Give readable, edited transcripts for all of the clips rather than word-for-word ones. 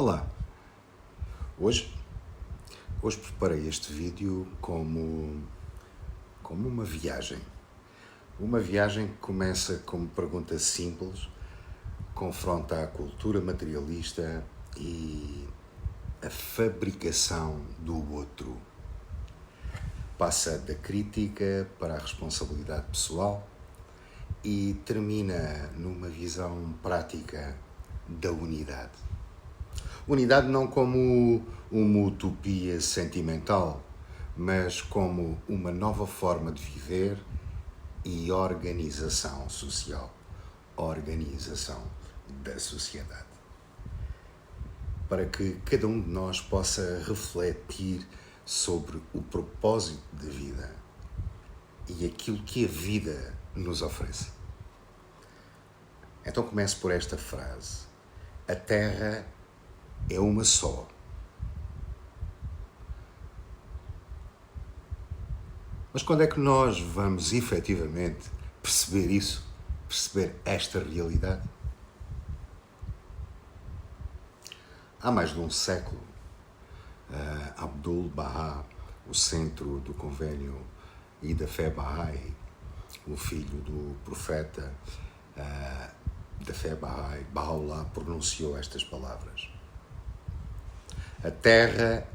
Olá, hoje, hoje preparei este vídeo como uma viagem. Uma viagem que começa com uma pergunta simples, confronta a cultura materialista e a fabricação do outro. Passa da crítica para a responsabilidade pessoal e termina numa visão prática da unidade. Unidade não como uma utopia sentimental, mas como uma nova forma de viver e organização social, organização da sociedade. Para que cada um de nós possa refletir sobre o propósito da vida e aquilo que a vida nos oferece. Então começo por esta frase: a Terra é uma só. Mas quando é que nós vamos efetivamente perceber isso? Perceber esta realidade? Há mais de um século, Abdu'l-Bahá, o centro do convênio e da fé Bahá'í, o filho do profeta da fé Bahá'í, Baha'u'lláh, pronunciou estas palavras: a Terra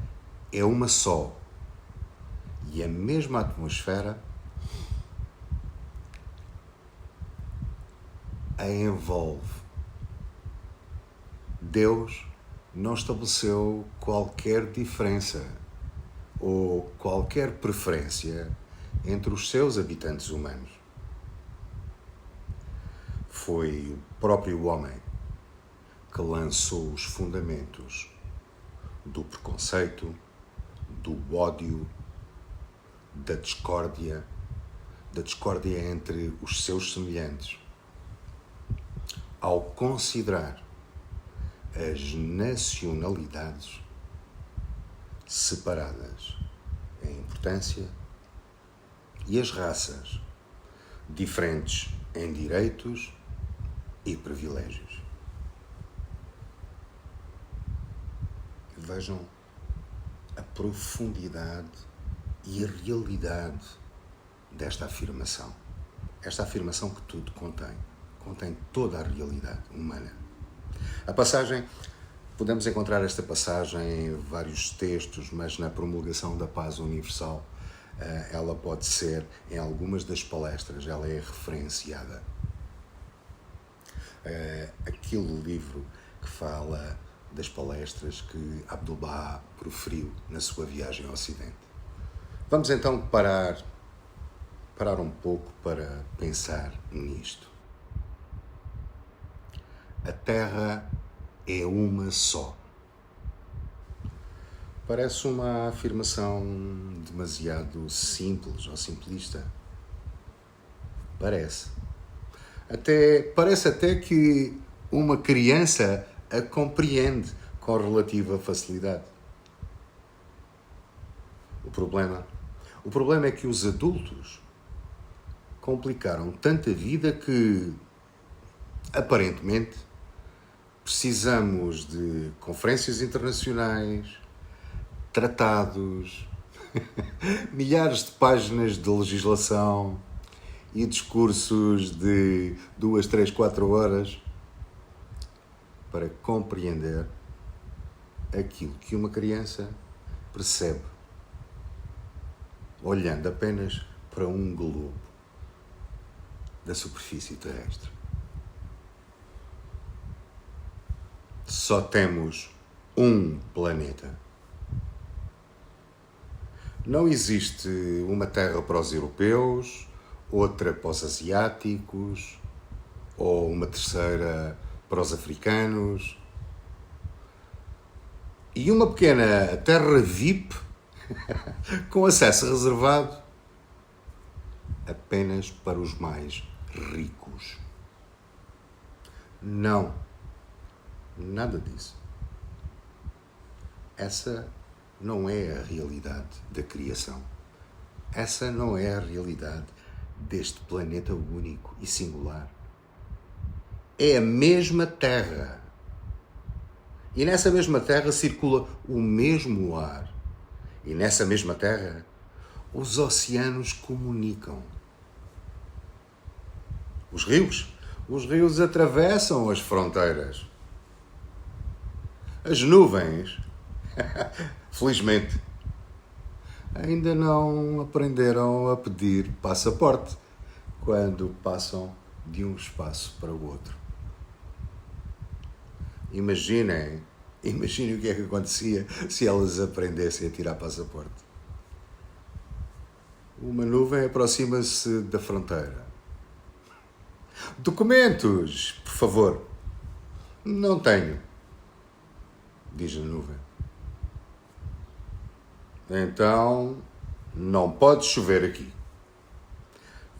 é uma só e a mesma atmosfera a envolve. Deus não estabeleceu qualquer diferença ou qualquer preferência entre os seus habitantes humanos. Foi o próprio homem que lançou os fundamentos do preconceito, do ódio, da discórdia entre os seus semelhantes, ao considerar as nacionalidades separadas em importância e as raças diferentes em direitos e privilégios. Vejam a profundidade e a realidade desta afirmação. Esta afirmação que tudo contém toda a realidade humana. A passagem, podemos encontrar esta passagem em vários textos, mas na promulgação da paz universal, ela pode ser, em algumas das palestras, ela é referenciada. Aquele livro que fala das palestras que Abdu'l-Bahá proferiu na sua viagem ao Ocidente. Vamos então parar um pouco para pensar nisto. A Terra é uma só. Parece uma afirmação demasiado simples ou simplista. Parece até que uma criança a compreende com relativa facilidade. O problema é que os adultos complicaram tanta vida que, aparentemente, precisamos de conferências internacionais, tratados, milhares de páginas de legislação e discursos de 2, 3, 4 horas para compreender aquilo que uma criança percebe olhando apenas para um globo da superfície terrestre. Só temos um planeta. Não existe uma terra para os europeus, outra para os asiáticos, ou uma terceira para os africanos, e uma pequena terra VIP com acesso reservado apenas para os mais ricos. Não, nada disso. Essa não é a realidade da criação. Essa não é a realidade deste planeta único e singular. É a mesma Terra. E nessa mesma terra circula o mesmo ar. E nessa mesma terra, os oceanos comunicam. Os rios atravessam as fronteiras. As nuvens, felizmente, ainda não aprenderam a pedir passaporte quando passam de um espaço para o outro. Imaginem o que é que acontecia se elas aprendessem a tirar passaporte. Uma nuvem aproxima-se da fronteira. Documentos, por favor. Não tenho, diz a nuvem. Então, não pode chover aqui.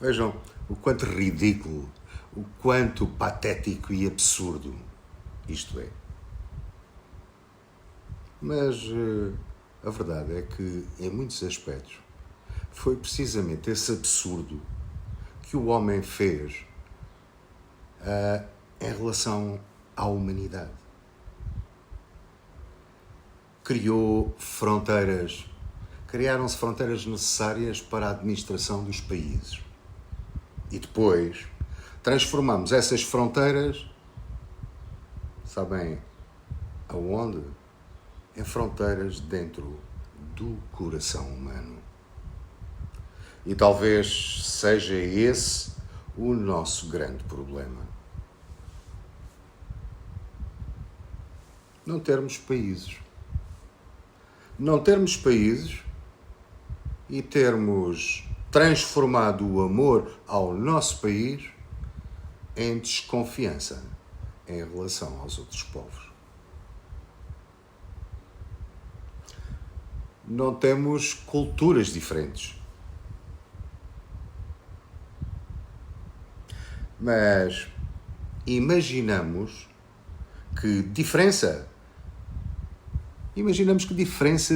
Vejam o quanto ridículo, o quanto patético e absurdo isto é. Mas a verdade é que, em muitos aspectos, foi precisamente esse absurdo que o homem fez em relação à humanidade. Criaram-se fronteiras necessárias para a administração dos países. E depois transformamos essas fronteiras, sabem aonde? Em fronteiras dentro do coração humano. E talvez seja esse o nosso grande problema. Não termos países. Não termos países e termos transformado o amor ao nosso país em desconfiança em relação aos outros povos. Não temos culturas diferentes. Mas imaginamos que diferença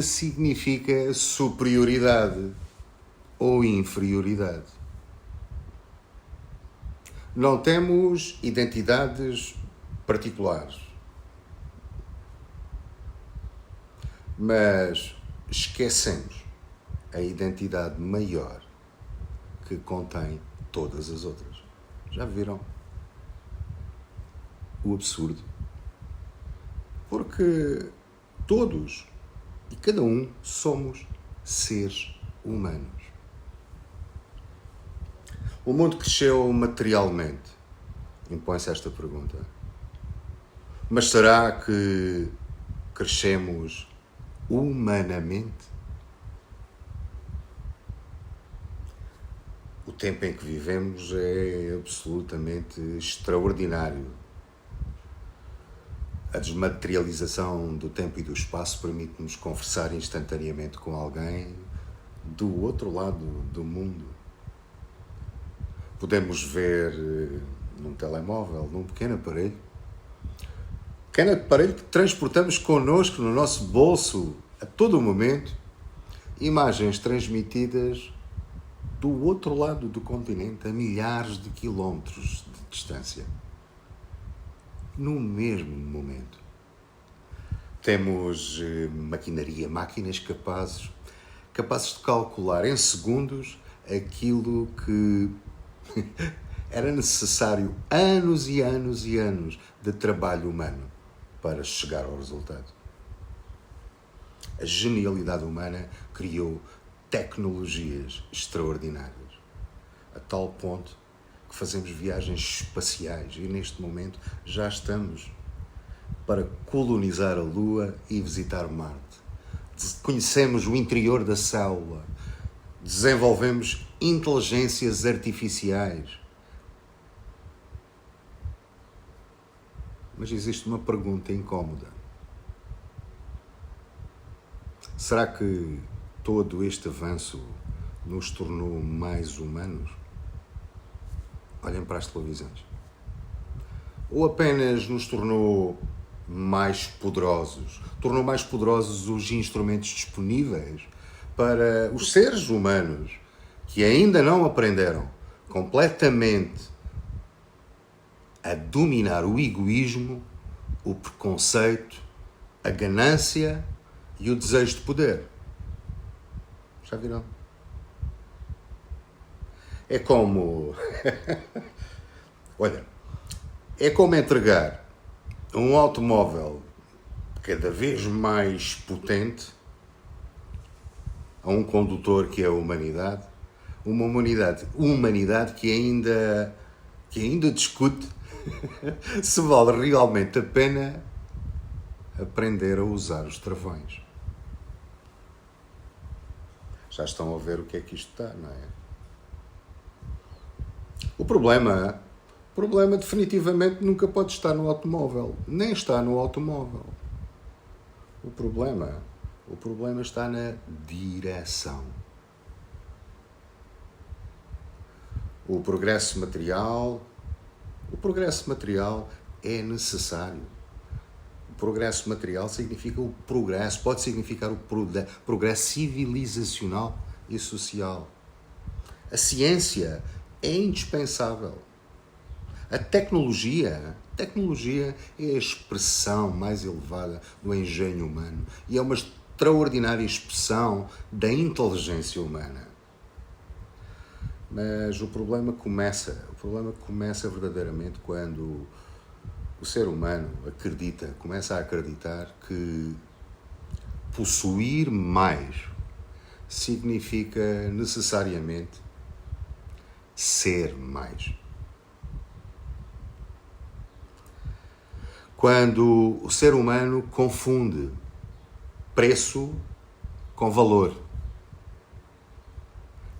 significa superioridade ou inferioridade. Não temos identidades particulares. Mas esquecemos a identidade maior que contém todas as outras. Já viram o absurdo? Porque todos e cada um somos seres humanos. O mundo cresceu materialmente. Impõe-se esta pergunta. Mas será que crescemos humanamente? O tempo em que vivemos é absolutamente extraordinário. A desmaterialização do tempo e do espaço permite-nos conversar instantaneamente com alguém do outro lado do mundo. Podemos ver num telemóvel, num pequeno aparelho que transportamos connosco no nosso bolso a todo o momento, imagens transmitidas do outro lado do continente, a milhares de quilómetros de distância, no mesmo momento. Temos máquinas capazes de calcular em segundos aquilo que era necessário anos e anos e anos de trabalho humano para chegar ao resultado. A genialidade humana criou tecnologias extraordinárias, a tal ponto que fazemos viagens espaciais e neste momento já estamos para colonizar a Lua e visitar Marte. Conhecemos o interior da célula, desenvolvemos inteligências artificiais. Mas existe uma pergunta incómoda. Será que todo este avanço nos tornou mais humanos? Olhem para as televisões. Ou apenas nos tornou mais poderosos? Tornou mais poderosos os instrumentos disponíveis para os seres humanos que ainda não aprenderam completamente a dominar o egoísmo, o preconceito a ganância e o desejo de poder. Já viram? É como... Olha, é como entregar um automóvel cada vez mais potente a um condutor que é a humanidade, uma humanidade que ainda discute se vale realmente a pena aprender a usar os travões. Já estão a ver o que é que isto está, não é? O problema definitivamente nunca pode estar no automóvel, nem está no automóvel. O problema está na direção. O progresso material é necessário. O progresso material significa o progresso, pode significar o progresso civilizacional e social. A ciência é indispensável. A tecnologia é a expressão mais elevada do engenho humano e é uma extraordinária expressão da inteligência humana. Mas o problema começa verdadeiramente quando o ser humano começa a acreditar que possuir mais significa necessariamente ser mais. Quando o ser humano confunde preço com valor,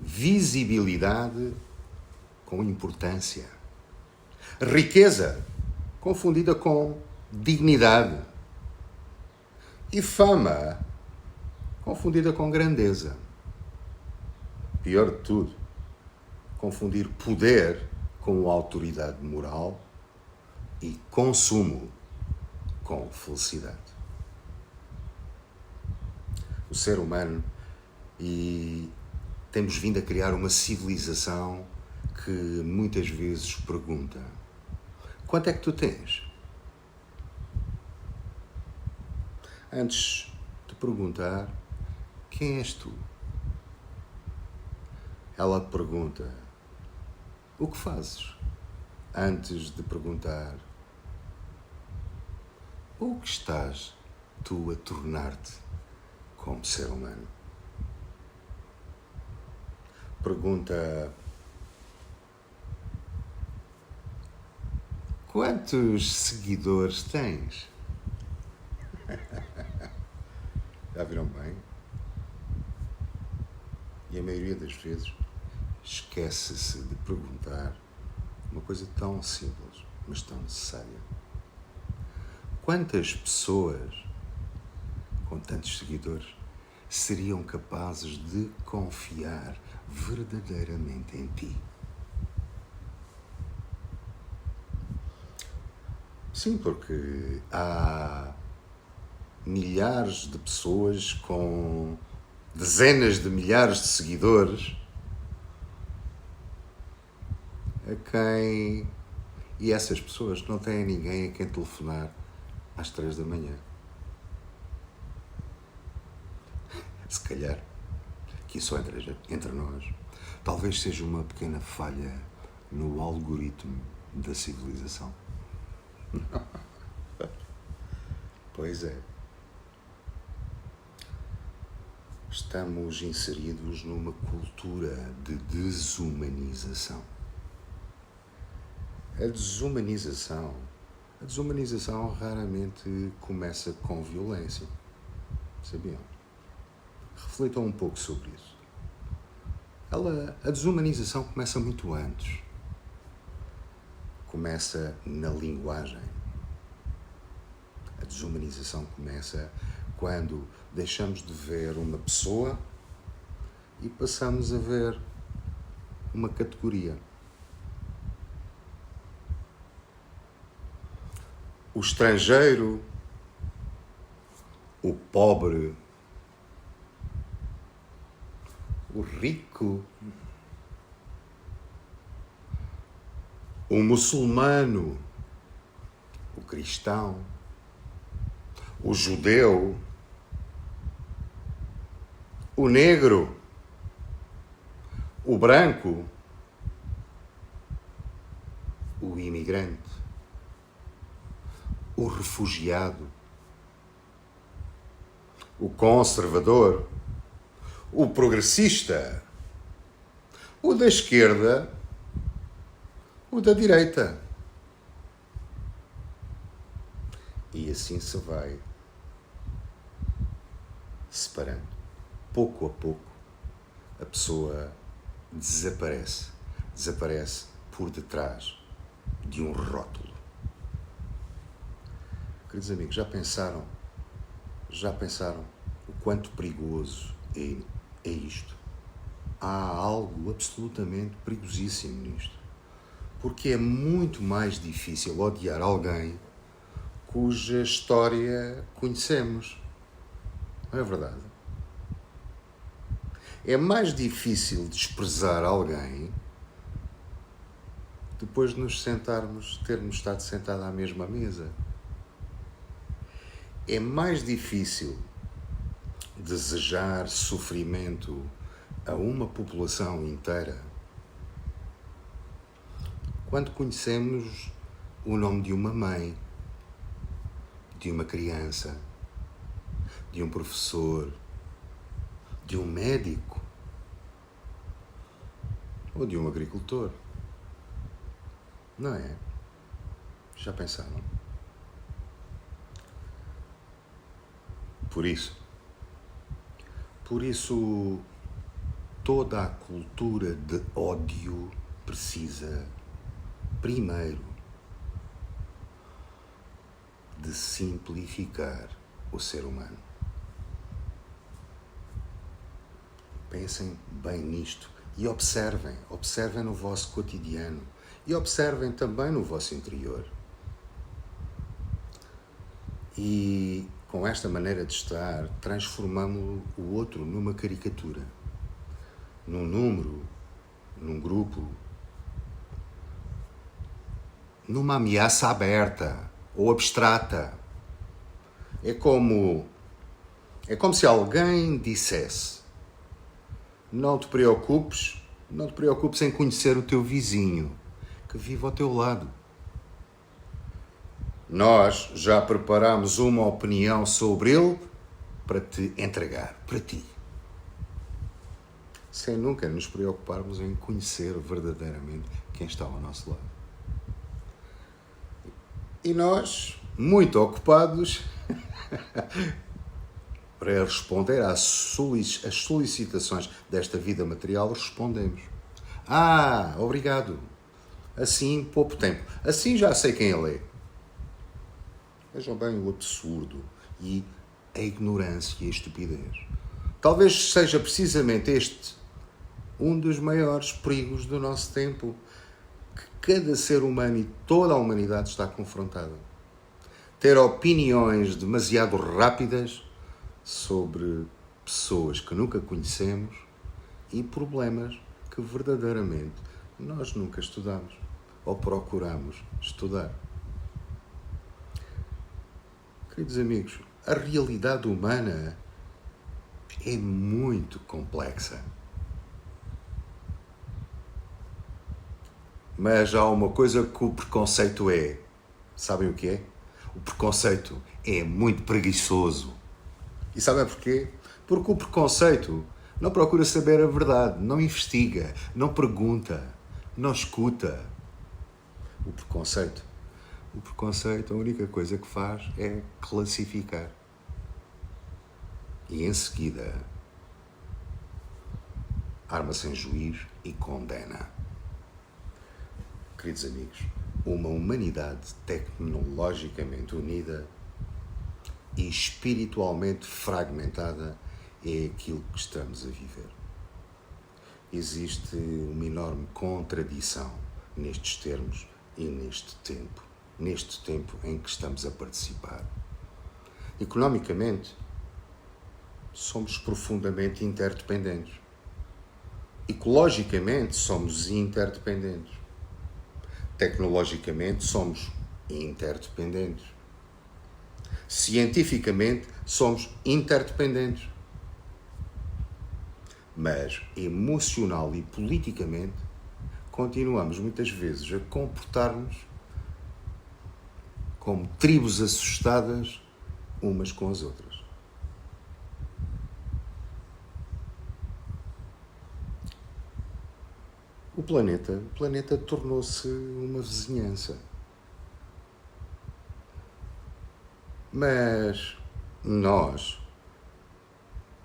visibilidade com importância, riqueza confundida com dignidade e fama confundida com grandeza. Pior de tudo, confundir poder com autoridade moral e consumo com felicidade. O ser humano, e temos vindo a criar uma civilização que muitas vezes pergunta: quanto é que tu tens? Antes de perguntar: quem és tu? Ela pergunta: o que fazes? Antes de perguntar: o que estás tu a tornar-te como ser humano? Pergunta: quantos seguidores tens? Já viram bem? E a maioria das vezes esquece-se de perguntar uma coisa tão simples, mas tão necessária. Quantas pessoas com tantos seguidores seriam capazes de confiar verdadeiramente em ti? Sim, porque há milhares de pessoas com dezenas de milhares de seguidores e essas pessoas não têm ninguém a quem telefonar às 3 da manhã. Se calhar, que isso entre nós, talvez seja uma pequena falha no algoritmo da civilização. Pois é. Estamos inseridos numa cultura de desumanização. A desumanização raramente começa com violência. Sabiam? Reflitam um pouco sobre isso. A desumanização começa muito antes. Começa na linguagem. A desumanização começa quando deixamos de ver uma pessoa e passamos a ver uma categoria. O estrangeiro, o pobre, o rico, o muçulmano, o cristão, o judeu, o negro, o branco, o imigrante, o refugiado, o conservador, o progressista, o da esquerda, o da direita. E assim se vai separando. Pouco a pouco, a pessoa desaparece. Desaparece por detrás de um rótulo. Queridos amigos, já pensaram o quanto perigoso é isto? Há algo absolutamente perigosíssimo nisto. Porque é muito mais difícil odiar alguém cuja história conhecemos. Não é verdade? É mais difícil desprezar alguém depois de nos termos estado sentados à mesma mesa. É mais difícil desejar sofrimento a uma população inteira quando conhecemos o nome de uma mãe, de uma criança, de um professor, de um médico ou de um agricultor. Não é? Já pensaram? Por isso, toda a cultura de ódio precisa, primeiro, de simplificar o ser humano. Pensem bem nisto e observem no vosso cotidiano e observem também no vosso interior. E com esta maneira de estar, transformamos o outro numa caricatura, num número, num grupo, numa ameaça aberta ou abstrata. É como se alguém dissesse: não te preocupes em conhecer o teu vizinho que vive ao teu lado. Nós já preparamos uma opinião sobre ele para te entregar, para ti. Sem nunca nos preocuparmos em conhecer verdadeiramente quem está ao nosso lado. E nós, muito ocupados, para responder às solicitações desta vida material, respondemos: obrigado. Assim pouco tempo. Assim já sei quem ele é. Vejam bem o absurdo e a ignorância e a estupidez. Talvez seja precisamente este um dos maiores perigos do nosso tempo, que cada ser humano e toda a humanidade está confrontada. Ter opiniões demasiado rápidas sobre pessoas que nunca conhecemos e problemas que verdadeiramente nós nunca estudamos ou procuramos estudar. Queridos amigos, a realidade humana é muito complexa. Mas há uma coisa que o preconceito é. Sabem o que é? O preconceito é muito preguiçoso. E sabem porquê? Porque o preconceito não procura saber a verdade, não investiga, não pergunta, não escuta. O preconceito, a única coisa que faz é classificar. E em seguida, arma-se em juiz e condena. Queridos amigos, uma humanidade tecnologicamente unida e espiritualmente fragmentada é aquilo que estamos a viver. Existe uma enorme contradição nestes termos e neste tempo em que estamos a participar. Economicamente, somos profundamente interdependentes. Ecologicamente, somos interdependentes. Tecnologicamente, somos interdependentes. Cientificamente, somos interdependentes. Mas, emocional e politicamente, continuamos muitas vezes a comportar-nos como tribos assustadas umas com as outras. O planeta tornou-se uma vizinhança. Mas nós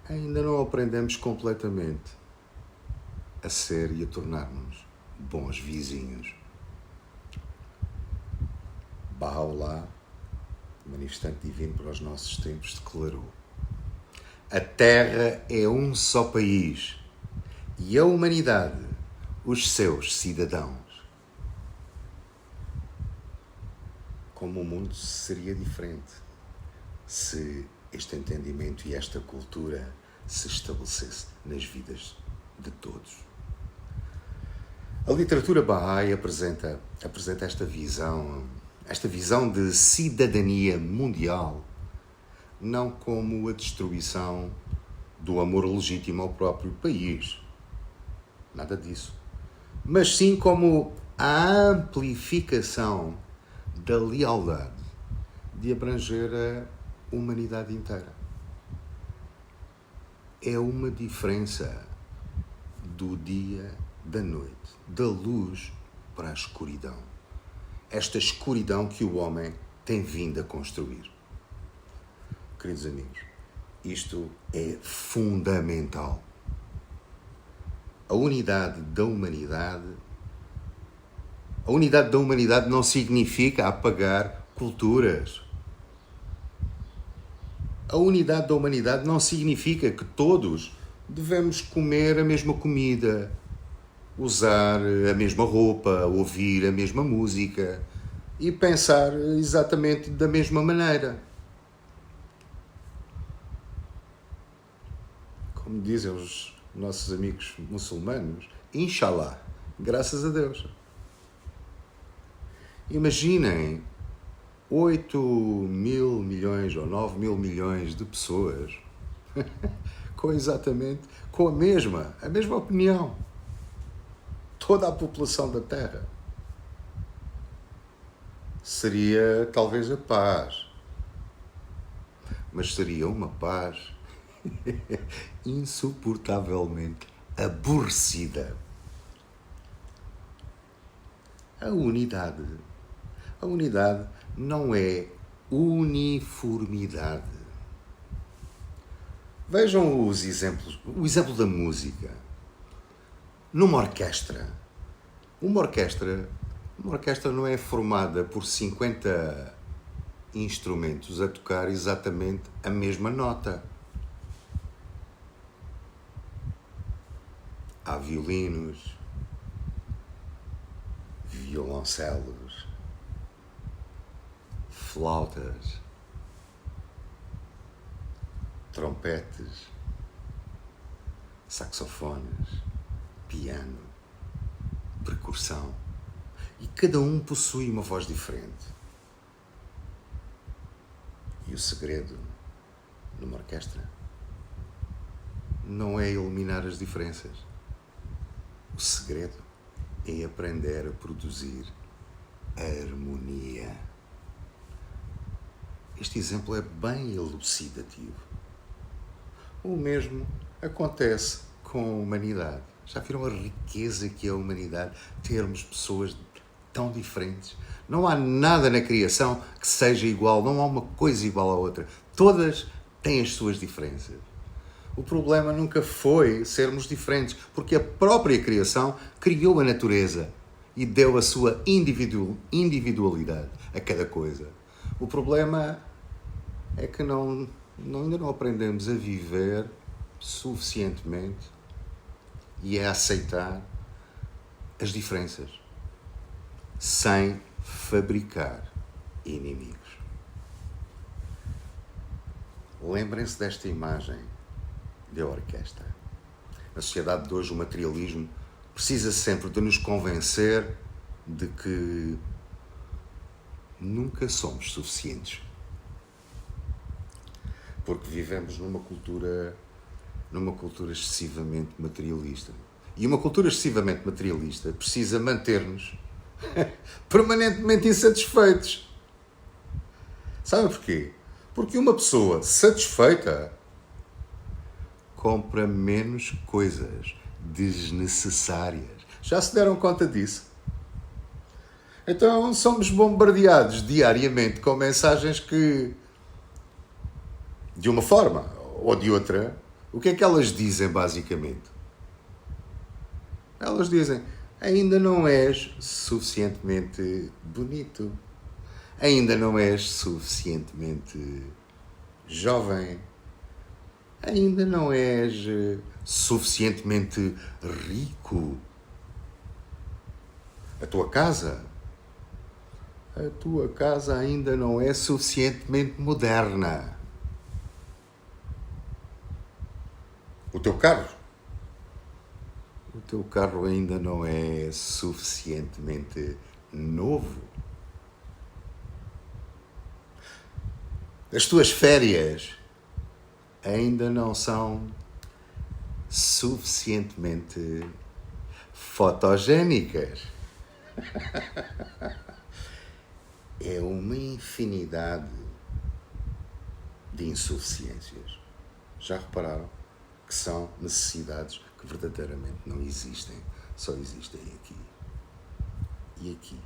ainda não aprendemos completamente a ser e a tornar-nos bons vizinhos. Baha'u'lláh, manifestante divino para os nossos tempos, declarou: a Terra é um só país e a humanidade os seus cidadãos. Como o mundo seria diferente se este entendimento e esta cultura se estabelecesse nas vidas de todos. A literatura Bahá'í apresenta esta visão de cidadania mundial, não como a destruição do amor legítimo ao próprio país, nada disso, mas sim como a amplificação da lealdade de abranger a humanidade inteira. É uma diferença do dia, da noite, da luz para a escuridão. Esta escuridão que o homem tem vindo a construir. Queridos amigos, isto é fundamental. A unidade da humanidade não significa apagar culturas. A unidade da humanidade não significa que todos devemos comer a mesma comida, usar a mesma roupa, ouvir a mesma música e pensar exatamente da mesma maneira. Como dizem os nossos amigos muçulmanos, Inshallah, graças a Deus. Imaginem 8.000 milhões ou 9.000 milhões de pessoas com a mesma opinião. Toda a população da Terra. Seria talvez a paz, mas seria uma paz insuportavelmente aborrecida. A unidade não é uniformidade. Vejam os exemplos. O exemplo da música. Numa orquestra. Uma orquestra não é formada por 50 instrumentos a tocar exatamente a mesma nota. Há violinos, violoncelos, flautas, trompetes, saxofones, piano, percussão, e cada um possui uma voz diferente. E o segredo numa orquestra não é eliminar as diferenças. O segredo é aprender a produzir harmonia. Este exemplo é bem elucidativo. O mesmo acontece com a humanidade. Já viram a riqueza que é a humanidade? Termos pessoas tão diferentes. Não há nada na criação que seja igual, não há uma coisa igual à outra. Todas têm as suas diferenças. O problema nunca foi sermos diferentes, porque a própria criação criou a natureza e deu a sua individualidade a cada coisa. O problema é que ainda não aprendemos a viver suficientemente e a aceitar as diferenças sem fabricar inimigos. Lembrem-se desta imagem de orquestra. Na sociedade de hoje, o materialismo precisa sempre de nos convencer de que nunca somos suficientes. Porque vivemos numa cultura excessivamente materialista. E uma cultura excessivamente materialista precisa manter-nos permanentemente insatisfeitos. Sabe porquê? Porque uma pessoa satisfeita compra menos coisas desnecessárias. Já se deram conta disso? Então somos bombardeados diariamente com mensagens que, de uma forma ou de outra, o que é que elas dizem basicamente? Elas dizem: ainda não és suficientemente bonito, ainda não és suficientemente jovem, ainda não és suficientemente rico. A tua casa ainda não é suficientemente moderna. O teu carro ainda não é suficientemente novo. As tuas férias ainda não são suficientemente fotogénicas. É uma infinidade de insuficiências. Já repararam que são necessidades que verdadeiramente não existem, só existem aqui e aqui.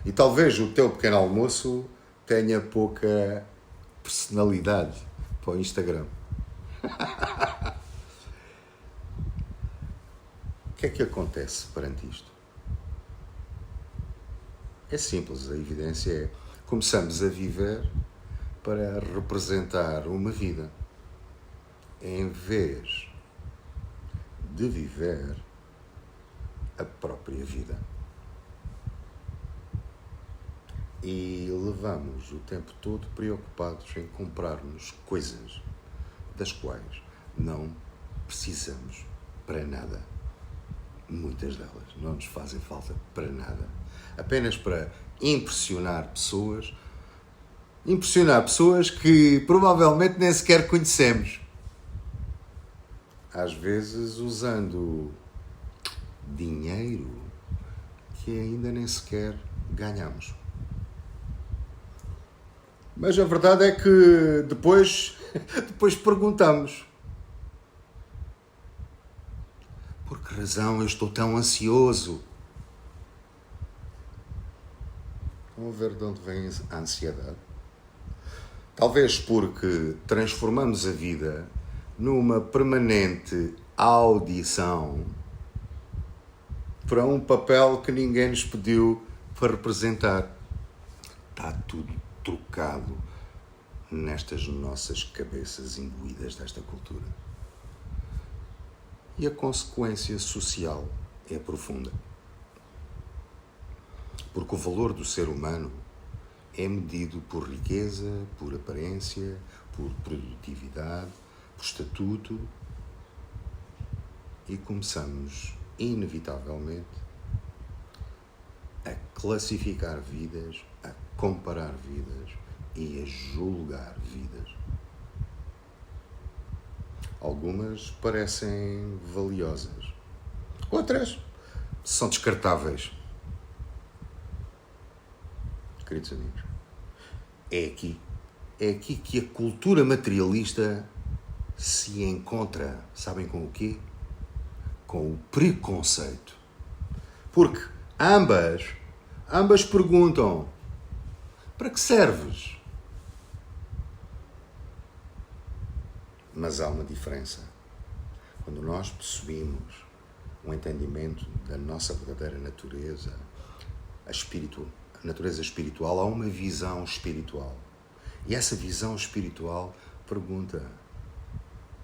E talvez o teu pequeno almoço tenha pouca personalidade para o Instagram. O que é que acontece perante isto? É simples, a evidência é: começamos a viver para representar uma vida, em vez de viver a própria vida. E levamos o tempo todo preocupados em comprar-nos coisas das quais não precisamos para nada. Muitas delas não nos fazem falta para nada. Apenas para impressionar pessoas que provavelmente nem sequer conhecemos. Às vezes usando dinheiro que ainda nem sequer ganhamos. Mas a verdade é que depois perguntamos: por que razão eu estou tão ansioso? Vamos ver de onde vem a ansiedade. Talvez porque transformamos a vida numa permanente audição para um papel que ninguém nos pediu para representar. Está tudo trocado nestas nossas cabeças imbuídas desta cultura. E a consequência social é profunda. Porque o valor do ser humano é medido por riqueza, por aparência, por produtividade, por estatuto, e começamos, inevitavelmente, a classificar vidas, a comparar vidas e a julgar vidas. Algumas parecem valiosas, outras são descartáveis. Queridos amigos, é aqui que a cultura materialista se encontra. Sabem com o quê? Com o preconceito. Porque ambas perguntam: para que serves? Mas há uma diferença. Quando nós possuímos um entendimento da nossa verdadeira natureza, a natureza espiritual, há uma visão espiritual. E essa visão espiritual pergunta: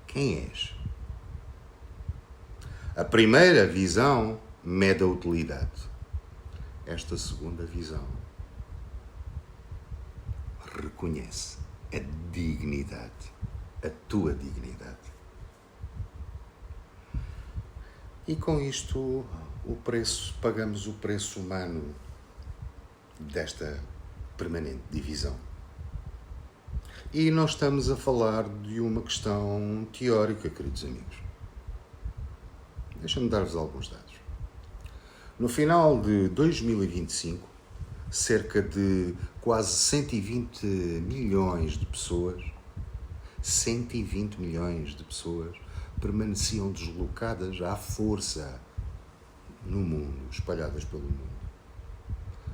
quem és? A primeira visão mede a utilidade. Esta segunda visão reconhece a dignidade, a tua dignidade. E com isto pagamos o preço humano desta permanente divisão. E não estamos a falar de uma questão teórica, queridos amigos. Deixa-me dar-vos alguns dados. No final de 2025, cerca de quase 120 milhões de pessoas, 120 milhões de pessoas permaneciam deslocadas à força no mundo, espalhadas pelo mundo.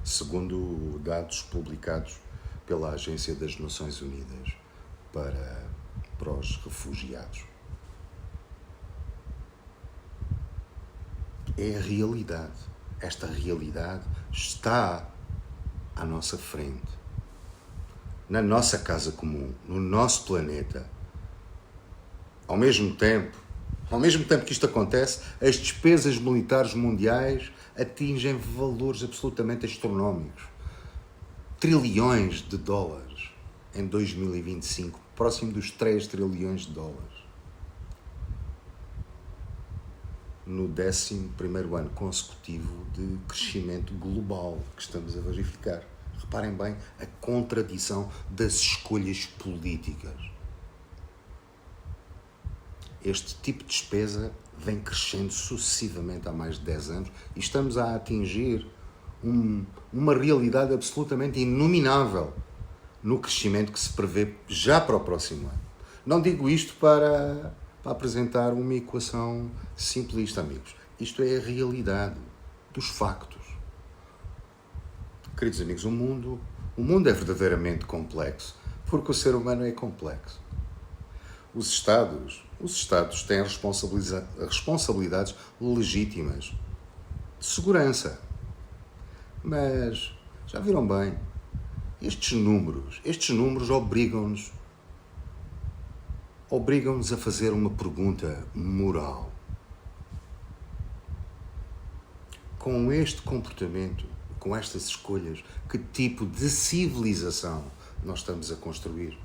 Segundo dados publicados pela Agência das Nações Unidas para os refugiados. É a realidade. Esta realidade está à nossa frente, na nossa casa comum, no nosso planeta. Ao mesmo tempo que isto acontece, as despesas militares mundiais atingem valores absolutamente astronómicos. Trilhões de dólares em 2025, próximo dos 3 trilhões de dólares. No 11º ano consecutivo de crescimento global que estamos a verificar. Reparem bem a contradição das escolhas políticas. Este tipo de despesa vem crescendo sucessivamente há mais de 10 anos e estamos a atingir uma realidade absolutamente inominável no crescimento que se prevê já para o próximo ano. Não digo isto para apresentar uma equação simplista, amigos. Isto é a realidade dos factos. Queridos amigos, o mundo é verdadeiramente complexo, porque o ser humano é complexo. Os Estados têm responsabilidades legítimas de segurança. Mas, já viram bem, estes números obrigam-nos a fazer uma pergunta moral. Com este comportamento, com estas escolhas, que tipo de civilização nós estamos a construir?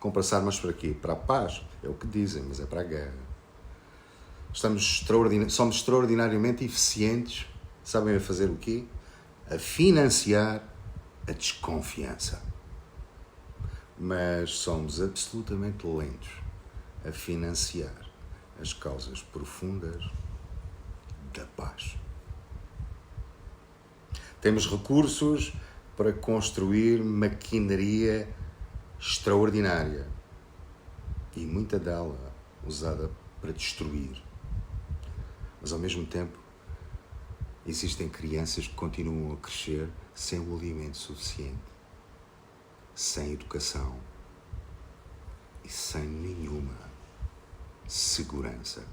Comprar armas para quê? Para a paz? É o que dizem, mas é para a guerra. Somos extraordinariamente eficientes. Sabem a fazer o quê? A financiar a desconfiança. Mas somos absolutamente lentos a financiar as causas profundas da paz. Temos recursos para construir maquinaria extraordinária e muita dela usada para destruir. Mas ao mesmo tempo existem crianças que continuam a crescer sem o alimento suficiente, sem educação e sem nenhuma segurança.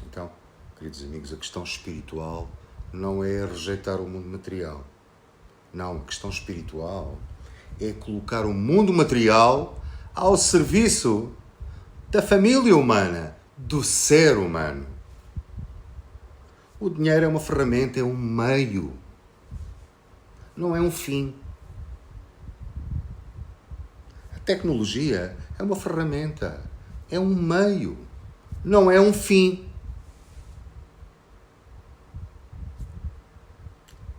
Então, queridos amigos, a questão espiritual não é rejeitar o mundo material. Não, a questão espiritual é colocar o mundo material ao serviço da família humana, do ser humano. O dinheiro é uma ferramenta, é um meio, não é um fim. A tecnologia é uma ferramenta, é um meio, não é um fim.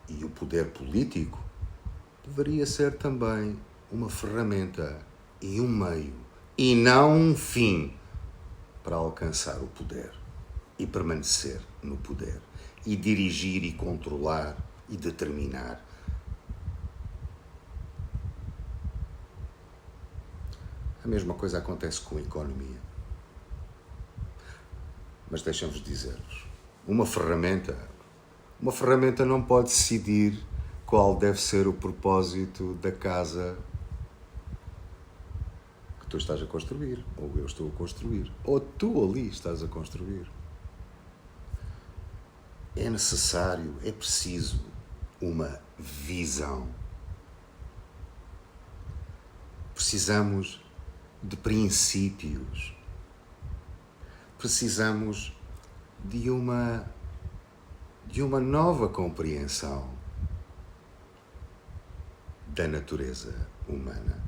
E o poder político deveria ser também uma ferramenta e um meio, e não um fim para alcançar o poder e permanecer no poder e dirigir e controlar e determinar. A mesma coisa acontece com a economia. Mas deixem-vos dizer-vos, uma ferramenta não pode decidir qual deve ser o propósito da casa que tu estás a construir, ou eu estou a construir, ou tu ali estás a construir. É necessário, é preciso uma visão. Precisamos de princípios. Precisamos de uma nova compreensão da natureza humana.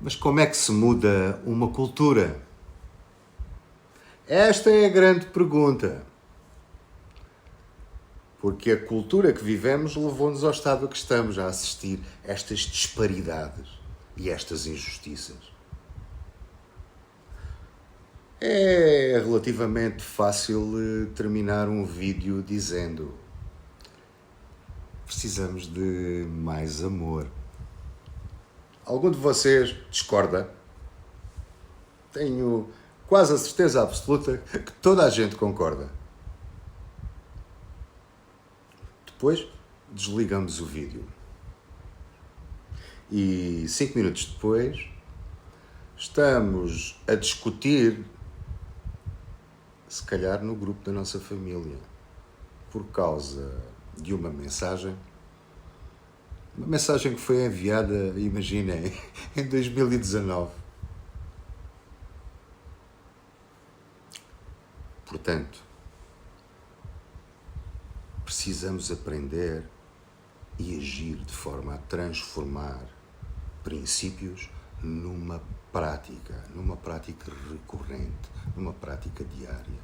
Mas como é que se muda uma cultura? Esta é a grande pergunta. Porque a cultura que vivemos levou-nos ao estado a que estamos a assistir a estas disparidades e estas injustiças. É relativamente fácil terminar um vídeo dizendo: precisamos de mais amor. Algum de vocês discorda? Tenho quase a certeza absoluta que toda a gente concorda. Depois desligamos o vídeo. E 5 minutos depois estamos a discutir, se calhar no grupo da nossa família, por causa de uma mensagem que foi enviada, imaginem, em 2019. Portanto, precisamos aprender e agir de forma a transformar princípios numa prática recorrente, numa prática diária.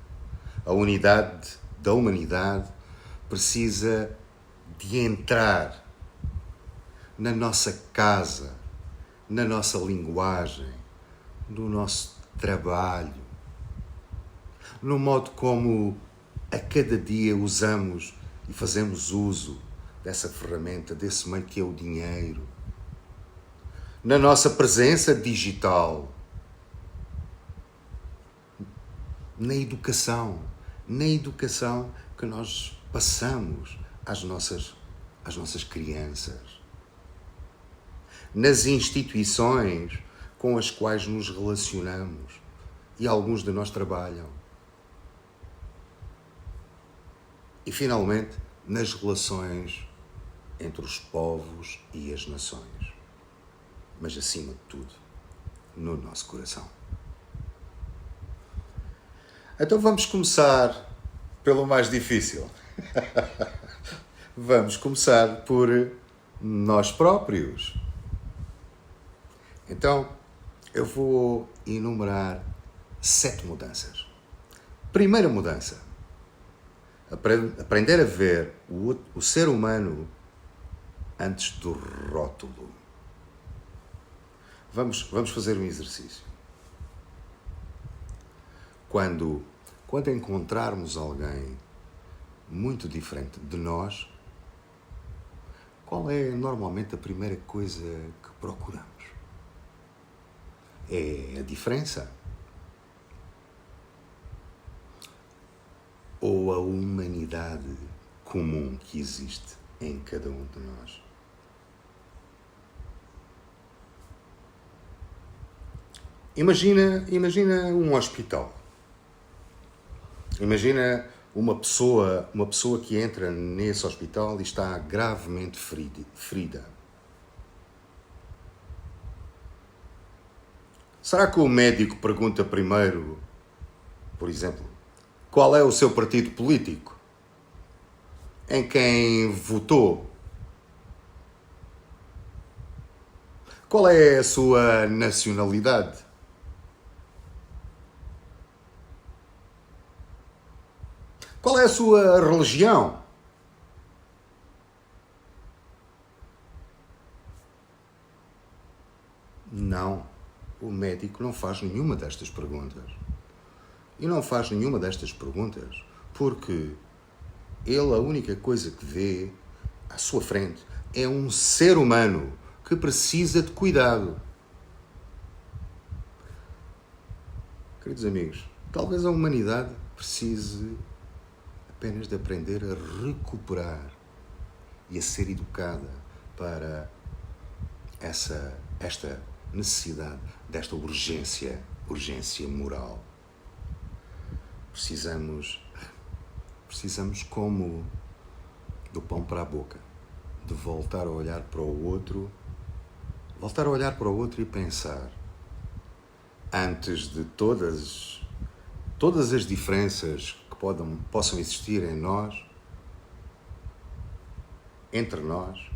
A unidade da humanidade precisa de entrar na nossa casa, na nossa linguagem, no nosso trabalho, no modo como a cada dia usamos e fazemos uso dessa ferramenta, desse meio que é o dinheiro, na nossa presença digital, na educação que nós passamos às nossas crianças, nas instituições com as quais nos relacionamos e alguns de nós trabalham. E, finalmente, nas relações entre os povos e as nações. Mas, acima de tudo, no nosso coração. Então vamos começar pelo mais difícil. Vamos começar por nós próprios. Então, eu vou enumerar 7 mudanças. Primeira mudança: aprender a ver o ser humano antes do rótulo. Vamos fazer um exercício. Quando encontrarmos alguém muito diferente de nós, qual é normalmente a primeira coisa que procuramos? É a diferença? Ou a humanidade comum que existe em cada um de nós? Imagina um hospital. Imagina uma pessoa que entra nesse hospital e está gravemente ferida. Será que o médico pergunta primeiro, por exemplo, qual é o seu partido político? Em quem votou? Qual é a sua nacionalidade? Qual é a sua religião? Não, o médico não faz nenhuma destas perguntas. E não faz nenhuma destas perguntas porque ele, a única coisa que vê à sua frente é um ser humano que precisa de cuidado. Queridos amigos, talvez a humanidade precise apenas de aprender a recuperar e a ser educada para esta necessidade, desta urgência moral. Precisamos como do pão para a boca, de voltar a olhar para o outro e pensar, antes de todas as diferenças que possam existir em nós, entre nós,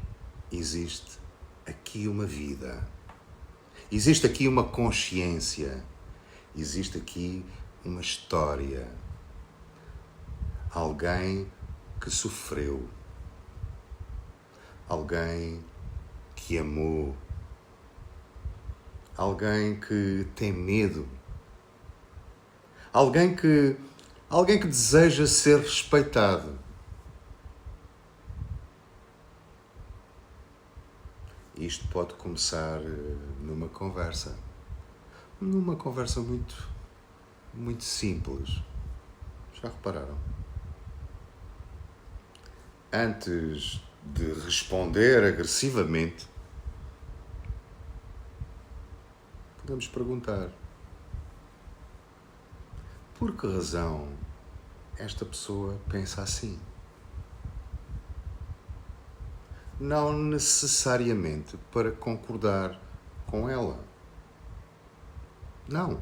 existe aqui uma vida, existe aqui uma consciência, existe aqui uma história. Alguém que sofreu, alguém que amou, alguém que tem medo, alguém que deseja ser respeitado. Isto pode começar numa conversa muito simples. Já repararam? Antes de responder agressivamente, podemos perguntar: por que razão esta pessoa pensa assim? Não necessariamente para concordar com ela. Não.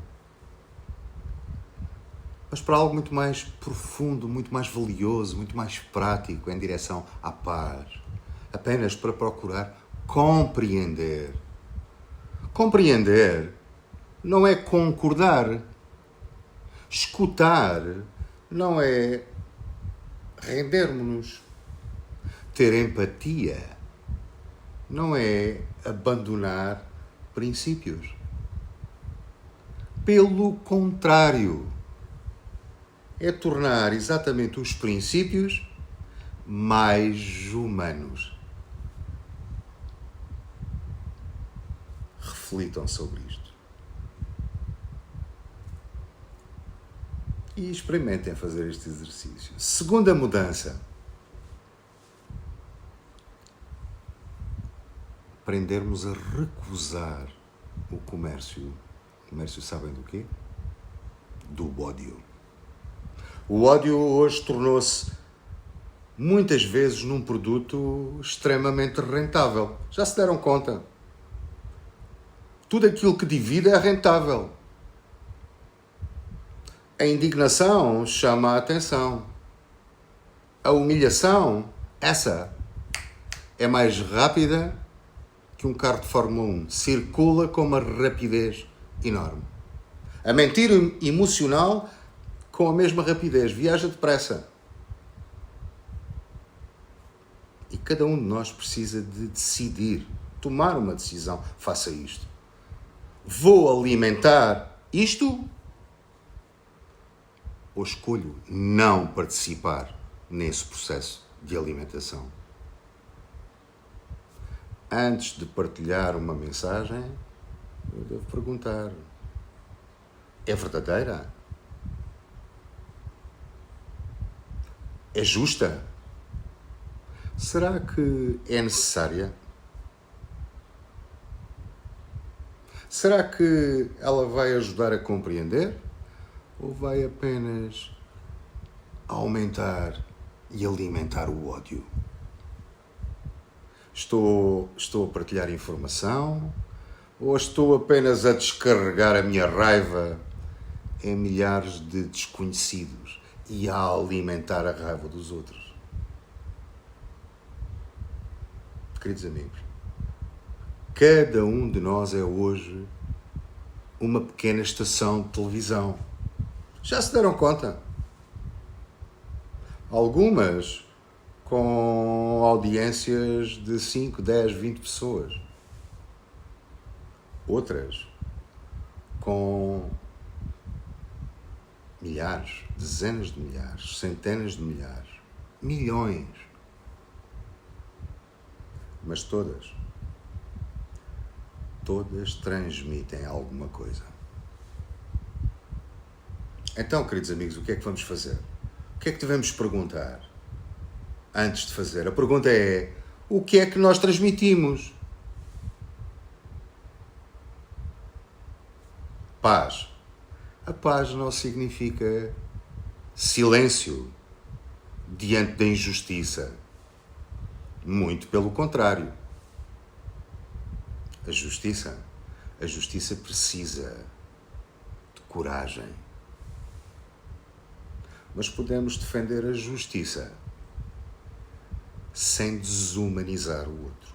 Mas para algo muito mais profundo, muito mais valioso, muito mais prático, em direção à paz. Apenas para procurar compreender. Compreender não é concordar. Escutar não é rendermos-nos. Ter empatia não é abandonar princípios. Pelo contrário, é tornar exatamente os princípios mais humanos. Reflitam sobre isto. E experimentem fazer este exercício. Segunda mudança. Aprendermos a recusar o comércio. O comércio, sabem do quê? Do ódio. O ódio hoje tornou-se muitas vezes num produto extremamente rentável. Já se deram conta? Tudo aquilo que divide é rentável. A indignação chama a atenção. A humilhação, essa, é mais rápida que um carro de Fórmula 1. Circula com uma rapidez enorme. A mentira emocional, com a mesma rapidez, viaja depressa. E cada um de nós precisa de decidir, tomar uma decisão. Faça isto. Vou alimentar isto ou escolho não participar nesse processo de alimentação? Antes de partilhar uma mensagem, eu devo perguntar: é verdadeira? É justa? Será que é necessária? Será que ela vai ajudar a compreender? Ou vai apenas aumentar e alimentar o ódio? Estou a partilhar informação? Ou estou apenas a descarregar a minha raiva em milhares de desconhecidos e a alimentar a raiva dos outros? Queridos amigos, cada um de nós é hoje uma pequena estação de televisão. Já se deram conta? Algumas com audiências de 5, 10, 20 pessoas. Outras com milhares, dezenas de milhares, centenas de milhares, milhões. Mas todas transmitem alguma coisa. Então, queridos amigos, o que é que vamos fazer? O que é que devemos perguntar antes de fazer? A pergunta é: o que é que nós transmitimos? Paz. A paz não significa silêncio diante da injustiça. Muito pelo contrário. A justiça precisa de coragem. Mas podemos defender a justiça sem desumanizar o outro.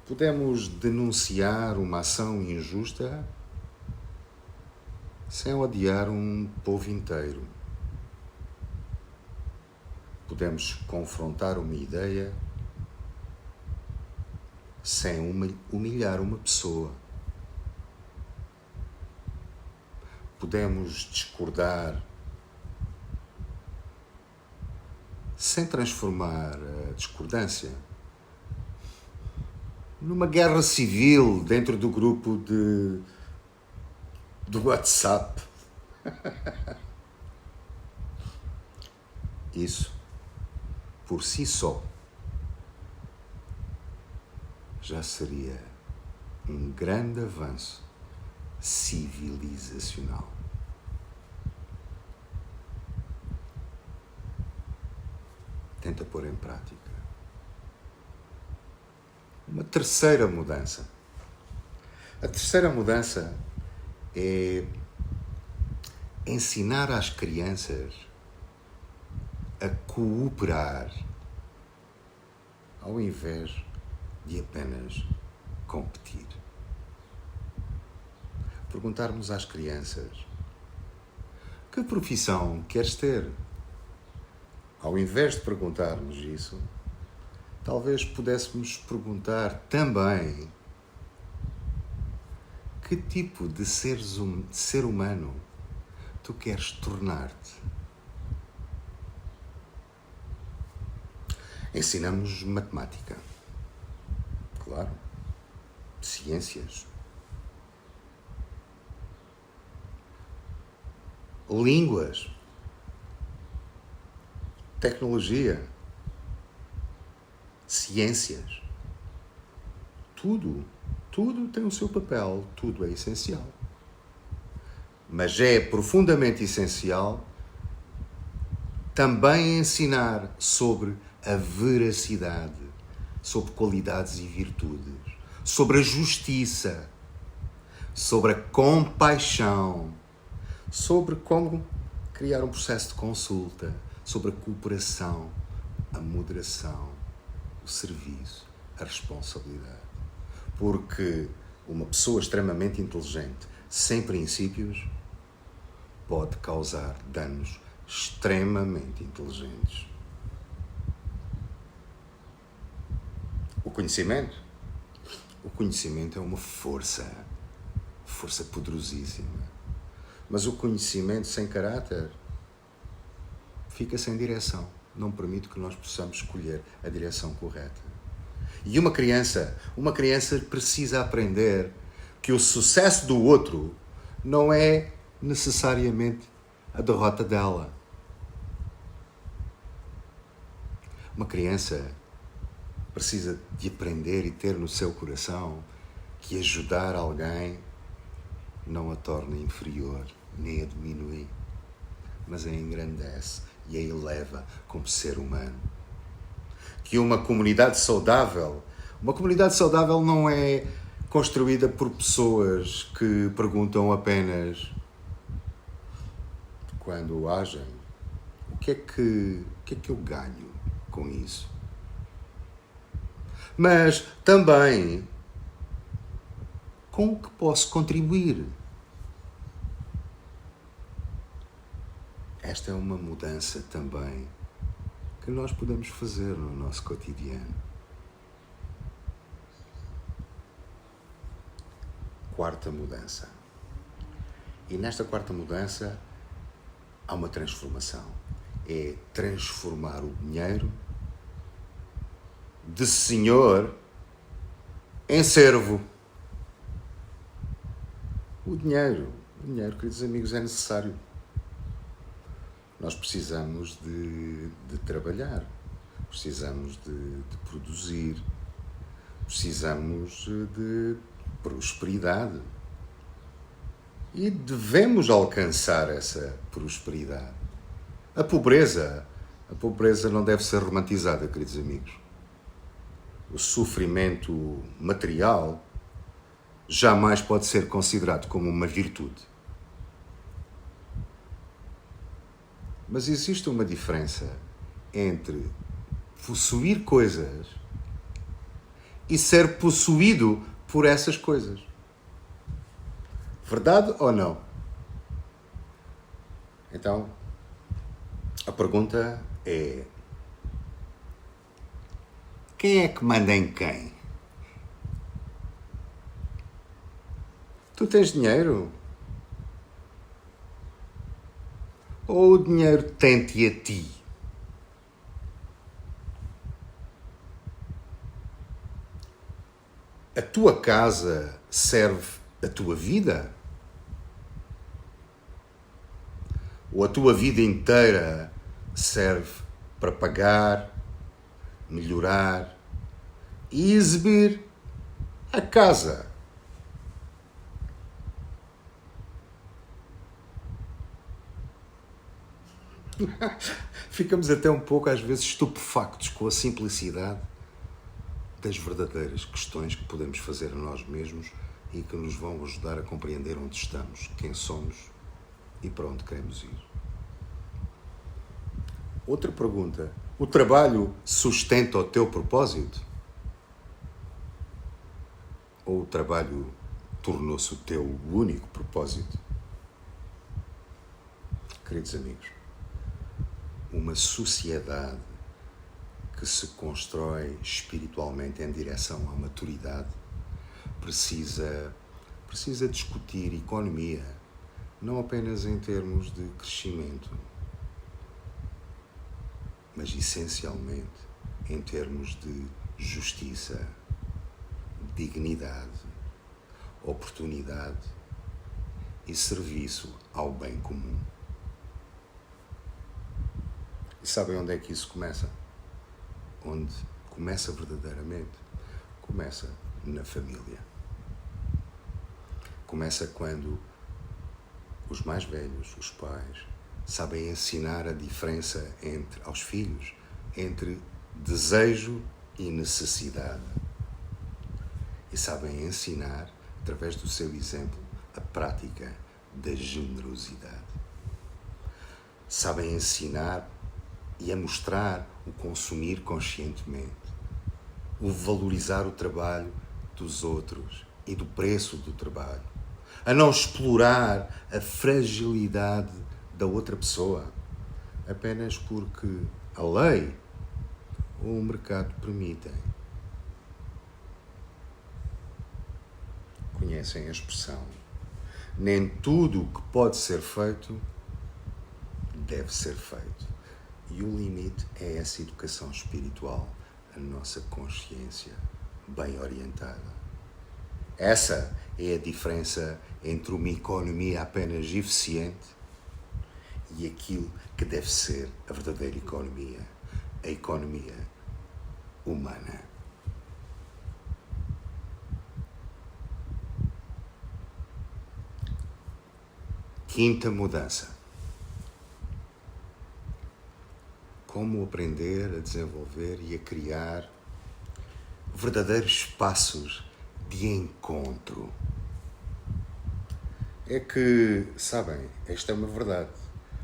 Podemos denunciar uma ação injusta sem odiar um povo inteiro. Podemos confrontar uma ideia sem humilhar uma pessoa. Podemos discordar sem transformar a discordância numa guerra civil dentro do grupo do WhatsApp. Isso, por si só, já seria um grande avanço civilizacional. Tenta pôr em prática. Uma terceira mudança. A terceira mudança é ensinar às crianças a cooperar ao invés de apenas competir. Perguntarmos às crianças: que profissão queres ter? Ao invés de perguntarmos isso, talvez pudéssemos perguntar também: que tipo de ser humano tu queres tornar-te? Ensinamos matemática, claro, ciências, línguas, tecnologia, ciências. Tudo tem o seu papel, tudo é essencial. Mas é profundamente essencial também ensinar sobre a veracidade, sobre qualidades e virtudes, sobre a justiça, sobre a compaixão, sobre como criar um processo de consulta, sobre a cooperação, a moderação, o serviço, a responsabilidade. Porque uma pessoa extremamente inteligente, sem princípios, pode causar danos extremamente inteligentes. O conhecimento é uma força poderosíssima. Mas o conhecimento sem caráter fica sem direção. Não permite que nós possamos escolher a direção correta. E uma criança precisa aprender que o sucesso do outro não é necessariamente a derrota dela. Uma criança precisa de aprender e ter no seu coração que ajudar alguém não a torna inferior, nem a diminui, mas a engrandece e a eleva como ser humano. Que uma comunidade saudável não é construída por pessoas que perguntam apenas quando agem: o que é que eu ganho com isso? Mas também com o que posso contribuir. Esta é uma mudança também que nós podemos fazer no nosso cotidiano. Quarta mudança. E nesta quarta mudança há uma transformação. É transformar o dinheiro de senhor em servo. O dinheiro, queridos amigos, é necessário. Nós precisamos de trabalhar, precisamos de produzir, precisamos de prosperidade. E devemos alcançar essa prosperidade. A pobreza não deve ser romantizada, queridos amigos. O sofrimento material jamais pode ser considerado como uma virtude. Mas existe uma diferença entre possuir coisas e ser possuído por essas coisas. Verdade ou não? Então, a pergunta é: Quem é que manda em quem? Tu tens dinheiro? Ou o dinheiro tem-te a ti? A tua casa serve a tua vida? Ou a tua vida inteira serve para pagar, melhorar e exibir a casa? Ficamos até um pouco, às vezes, estupefactos com a simplicidade das verdadeiras questões que podemos fazer a nós mesmos e que nos vão ajudar a compreender onde estamos, quem somos e para onde queremos ir. Outra pergunta. O trabalho sustenta o teu propósito? Ou o trabalho tornou-se o teu único propósito? Queridos amigos, uma sociedade que se constrói espiritualmente em direção à maturidade precisa discutir economia, não apenas em termos de crescimento, mas essencialmente em termos de justiça, dignidade, oportunidade e serviço ao bem comum. E sabem onde é que isso começa? Onde começa verdadeiramente? Começa na família. Começa quando os mais velhos, os pais, sabem ensinar a diferença aos filhos entre desejo e necessidade. E sabem ensinar, através do seu exemplo, a prática da generosidade. Sabem ensinar e a mostrar o consumir conscientemente, o valorizar o trabalho dos outros e do preço do trabalho, a não explorar a fragilidade da outra pessoa apenas porque a lei ou o mercado permitem. Conhecem a expressão: nem tudo o que pode ser feito deve ser feito. E o limite é essa educação espiritual, a nossa consciência bem orientada. Essa é a diferença entre uma economia apenas eficiente e aquilo que deve ser a verdadeira economia, a economia humana. Quinta mudança. Como aprender a desenvolver e a criar verdadeiros espaços de encontro. É que, sabem, esta é uma verdade.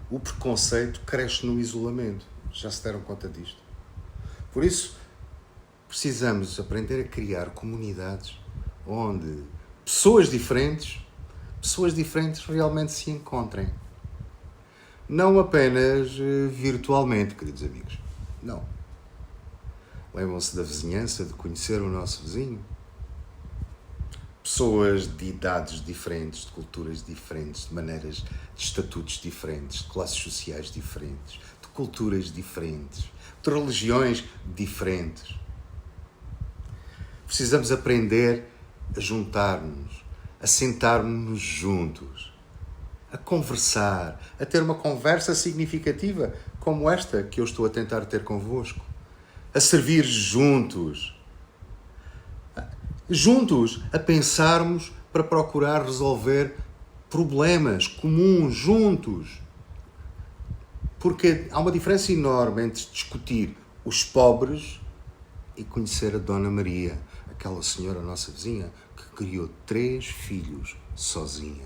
O preconceito cresce no isolamento. Já se deram conta disto? Por isso, precisamos aprender a criar comunidades onde pessoas diferentes realmente se encontrem. Não apenas virtualmente, queridos amigos. Não. Lembram-se da vizinhança, de conhecer o nosso vizinho? Pessoas de idades diferentes, de culturas diferentes, de maneiras, de estatutos diferentes, de classes sociais diferentes, de culturas diferentes, de religiões diferentes. Precisamos aprender a juntar-nos, a sentar-nos juntos, a conversar, a ter uma conversa significativa como esta que eu estou a tentar ter convosco, a servir juntos a pensarmos para procurar resolver problemas comuns juntos. Porque há uma diferença enorme entre discutir os pobres e conhecer a Dona Maria, aquela senhora, nossa vizinha, que criou 3 filhos sozinha.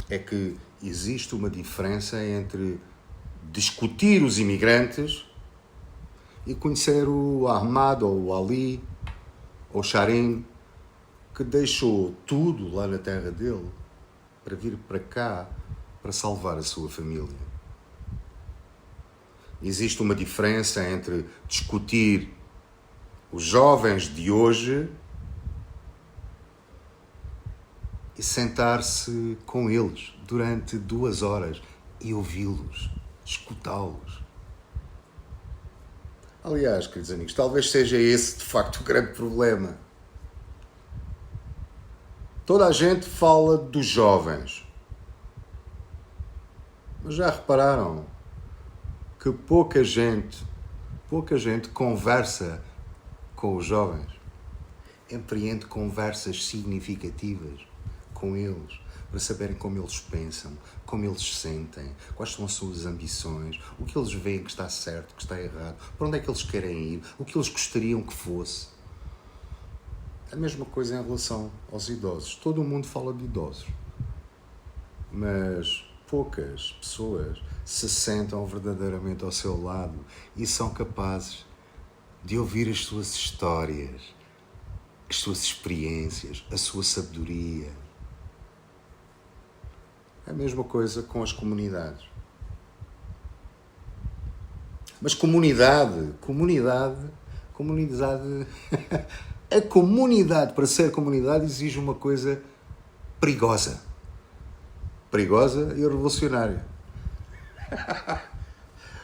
É que existe uma diferença entre discutir os imigrantes e conhecer o Ahmad ou o Ali ou o Sharim, que deixou tudo lá na terra dele para vir para cá para salvar a sua família. Existe uma diferença entre discutir os jovens de hoje e sentar-se com eles durante 2 horas e ouvi-los, escutá-los. Aliás, queridos amigos, talvez seja esse de facto o grande problema. Toda a gente fala dos jovens, mas já repararam que pouca gente conversa com os jovens, empreende conversas significativas com eles, para saberem como eles pensam, como eles se sentem, quais são as suas ambições, o que eles veem que está certo, que está errado, para onde é que eles querem ir, o que eles gostariam que fosse. A mesma coisa em relação aos idosos. Todo o mundo fala de idosos, mas poucas pessoas se sentam verdadeiramente ao seu lado e são capazes de ouvir as suas histórias, as suas experiências, a sua sabedoria. É a mesma coisa com as comunidades. Mas comunidade, a comunidade, para ser comunidade, exige uma coisa perigosa. Perigosa e revolucionária.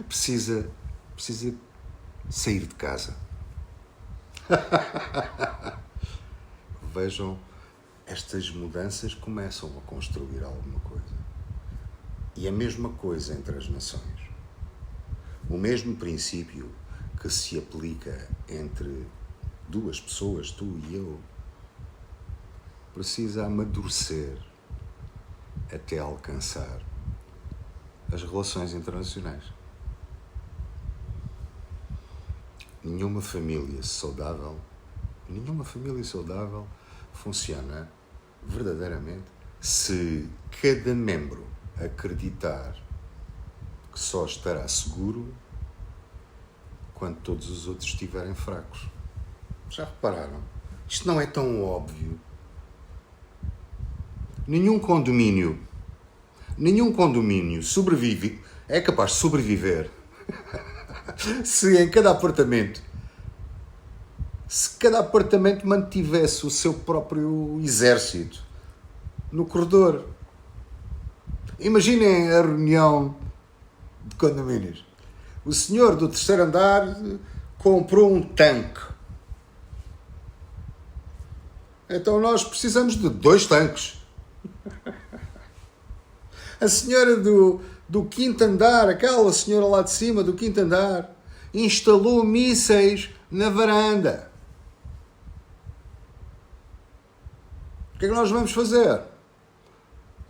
Precisa sair de casa. Vejam, estas mudanças começam a construir alguma coisa. E a mesma coisa entre as nações. O mesmo princípio que se aplica entre duas pessoas, tu e eu, precisa amadurecer até alcançar as relações internacionais. Nenhuma família saudável funciona verdadeiramente se cada membro acreditar que só estará seguro quando todos os outros estiverem fracos. Já repararam? Isto não é tão óbvio. Nenhum condomínio sobrevive, é capaz de sobreviver se cada apartamento mantivesse o seu próprio exército no corredor. Imaginem a reunião de condomínios. O senhor do terceiro andar comprou um tanque. Então nós precisamos de 2 tanques. A senhora do quinto andar, aquela senhora lá de cima do quinto andar, instalou mísseis na varanda. O que é que nós vamos fazer?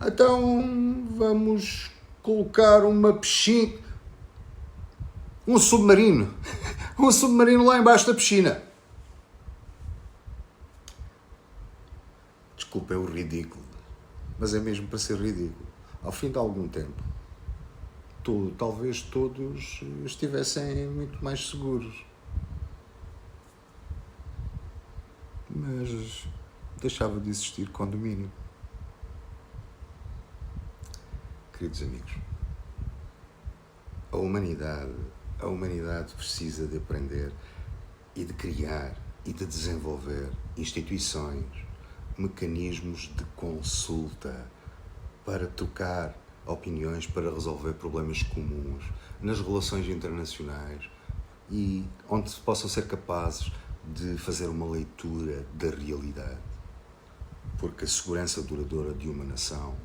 Então vamos colocar uma piscina, um submarino lá embaixo da piscina. Desculpa, é o ridículo, mas é mesmo para ser ridículo. Ao fim de algum tempo, talvez todos estivessem muito mais seguros. Mas deixava de existir condomínio. Queridos amigos, a humanidade precisa de aprender e de criar e de desenvolver instituições, mecanismos de consulta para trocar opiniões, para resolver problemas comuns nas relações internacionais e onde se possam ser capazes de fazer uma leitura da realidade. Porque a segurança duradoura de uma nação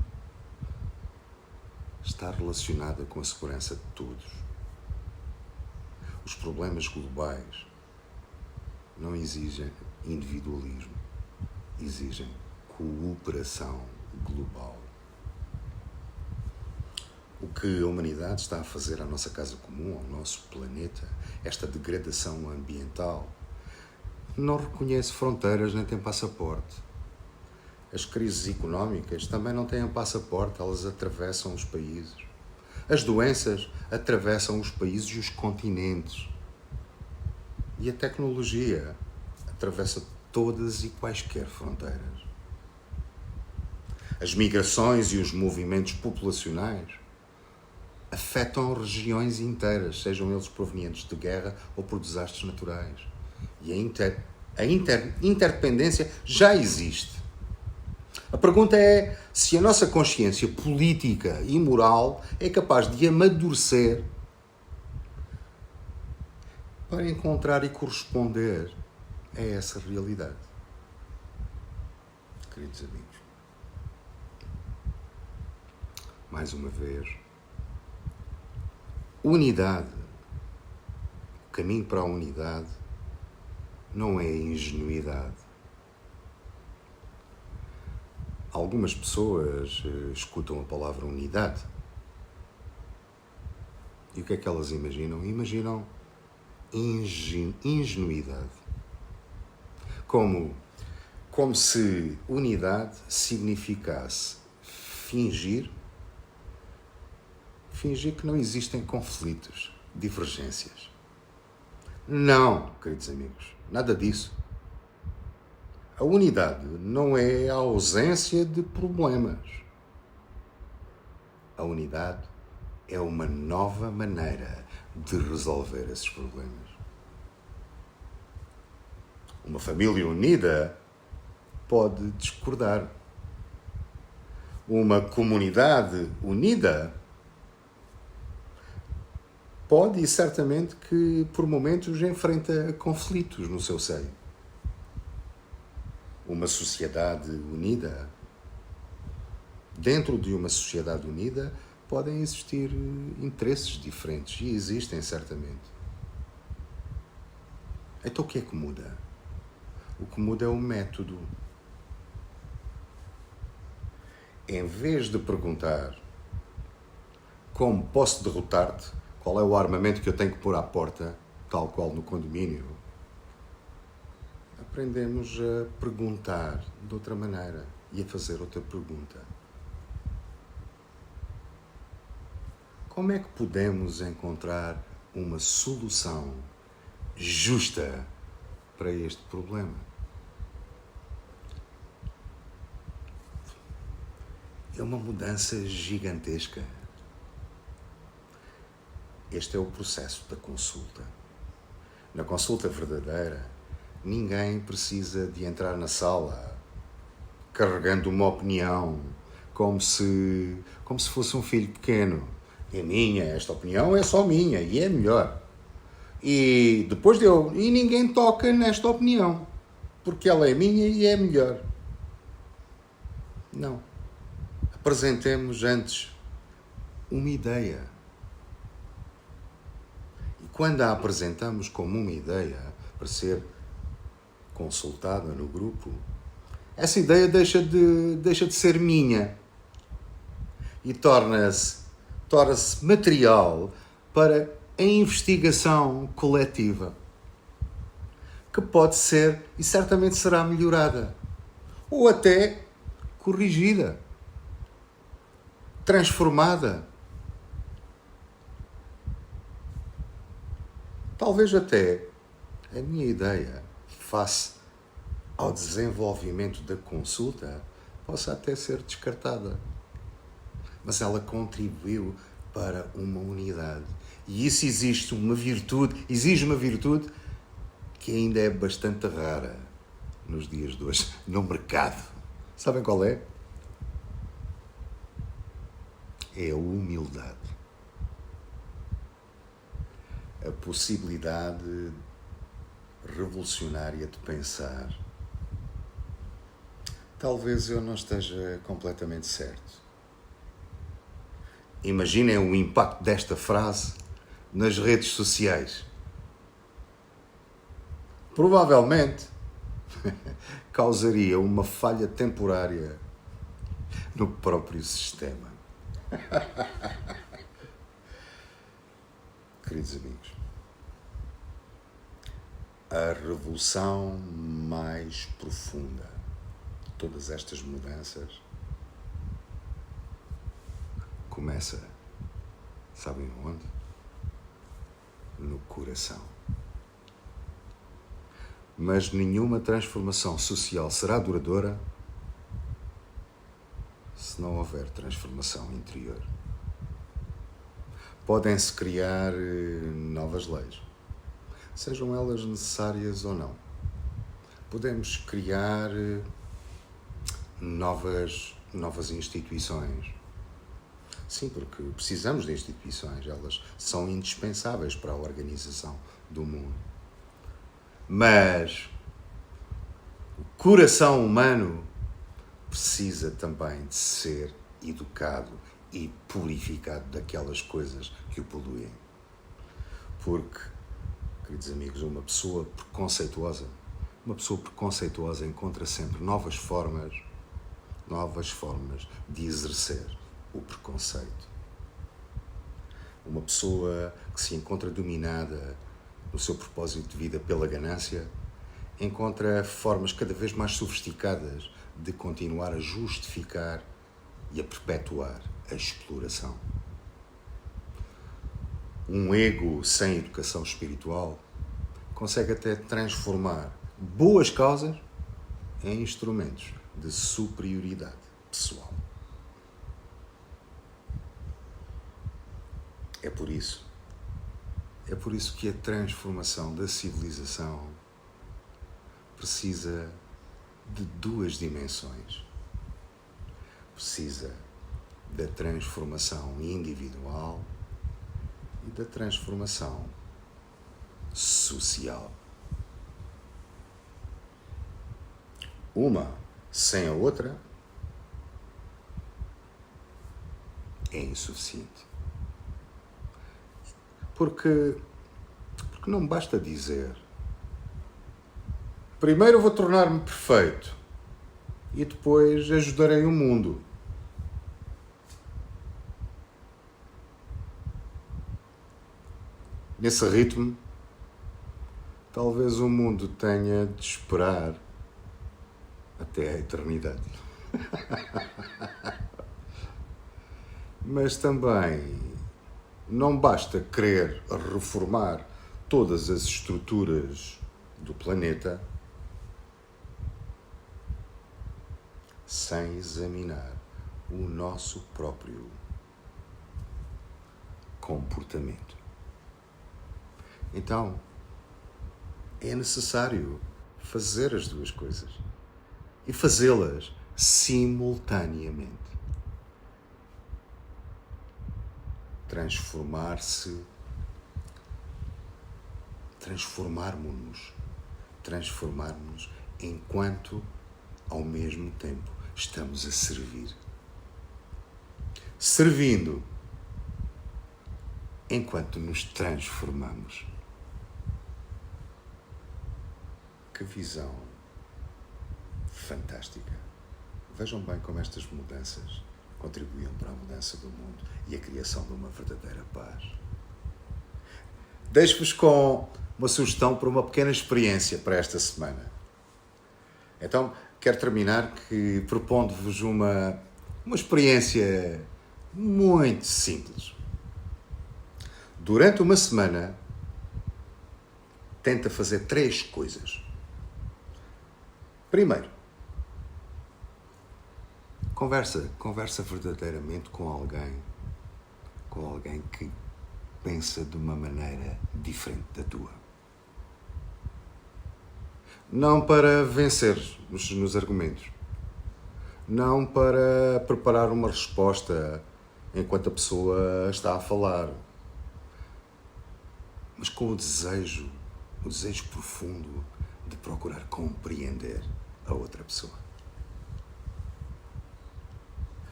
está relacionada com a segurança de todos. Os problemas globais não exigem individualismo, exigem cooperação global. O que a humanidade está a fazer à nossa casa comum, ao nosso planeta, esta degradação ambiental, não reconhece fronteiras nem tem passaporte. As crises económicas também não têm passaporte, elas atravessam os países. As doenças atravessam os países e os continentes. E a tecnologia atravessa todas e quaisquer fronteiras. As migrações e os movimentos populacionais afetam regiões inteiras, sejam eles provenientes de guerra ou por desastres naturais. E a interdependência já existe. A pergunta é se a nossa consciência política e moral é capaz de amadurecer para encontrar e corresponder a essa realidade. Queridos amigos, mais uma vez, unidade, o caminho para a unidade não é ingenuidade. Algumas pessoas escutam a palavra unidade e o que é que elas imaginam? Imaginam ingenuidade. Como se unidade significasse fingir que não existem conflitos, divergências. Não, queridos amigos, nada disso. A unidade não é a ausência de problemas. A unidade é uma nova maneira de resolver esses problemas. Uma família unida pode discordar. Uma comunidade unida pode e certamente que por momentos enfrenta conflitos no seu seio. Uma sociedade unida, dentro de uma sociedade unida, podem existir interesses diferentes e existem certamente. Então o que é que muda? O que muda é o método. Em vez de perguntar como posso derrotar-te, qual é o armamento que eu tenho que pôr à porta, tal qual no condomínio, aprendemos a perguntar de outra maneira e a fazer outra pergunta. Como é que podemos encontrar uma solução justa para este problema? É uma mudança gigantesca. Este é o processo da consulta. Na consulta verdadeira, ninguém precisa de entrar na sala carregando uma opinião como se fosse um filho pequeno. É minha, esta opinião é só minha e é melhor. E ninguém toca nesta opinião, porque ela é minha e é melhor. Não. Apresentemos antes uma ideia. E quando a apresentamos como uma ideia para ser consultada no grupo, essa ideia deixa de ser minha e torna-se material para a investigação coletiva, que pode ser e certamente será melhorada, ou até corrigida, transformada. Talvez até a minha ideia, face ao desenvolvimento da consulta, possa até ser descartada. Mas ela contribuiu para uma unidade. E isso exige uma virtude que ainda é bastante rara nos dias de hoje, no mercado. Sabem qual é? É a humildade. A possibilidade revolucionária de pensar: talvez eu não esteja completamente certo. Imaginem o impacto desta frase nas redes sociais. Provavelmente causaria uma falha temporária no próprio sistema. Queridos amigos, a revolução mais profunda de todas estas mudanças começa, sabem onde? No coração. Mas nenhuma transformação social será duradoura se não houver transformação interior. podem-se criar novas leis, sejam elas necessárias ou não. Podemos criar novas instituições. Sim, porque precisamos de instituições, elas são indispensáveis para a organização do mundo. Mas o coração humano precisa também de ser educado e purificado daquelas coisas que o poluem. Porque, queridos amigos, uma pessoa preconceituosa encontra sempre novas formas de exercer o preconceito. Uma pessoa que se encontra dominada no seu propósito de vida pela ganância encontra formas cada vez mais sofisticadas de continuar a justificar e a perpetuar a exploração. Um ego sem educação espiritual consegue até transformar boas causas em instrumentos de superioridade pessoal. É por isso que a transformação da civilização precisa de duas dimensões. Precisa da transformação individual e da transformação social. Uma sem a outra é insuficiente. Porque não basta dizer: primeiro vou tornar-me perfeito e depois ajudarei o mundo. Nesse ritmo, talvez o mundo tenha de esperar até a eternidade. Mas também não basta querer reformar todas as estruturas do planeta sem examinar o nosso próprio comportamento. Então, é necessário fazer as duas coisas e fazê-las simultaneamente. Transformarmos-nos enquanto, ao mesmo tempo, estamos a servir. Servindo enquanto nos transformamos. Que visão fantástica! Vejam bem como estas mudanças contribuíam para a mudança do mundo e a criação de uma verdadeira paz. Deixo-vos com uma sugestão para uma pequena experiência para esta semana. Então, quero terminar propondo-vos uma experiência muito simples. Durante uma semana, tenta fazer 3 coisas. Primeiro, conversa verdadeiramente com alguém que pensa de uma maneira diferente da tua. Não para vencer nos argumentos, não para preparar uma resposta enquanto a pessoa está a falar, mas com o desejo profundo de procurar compreender a outra pessoa.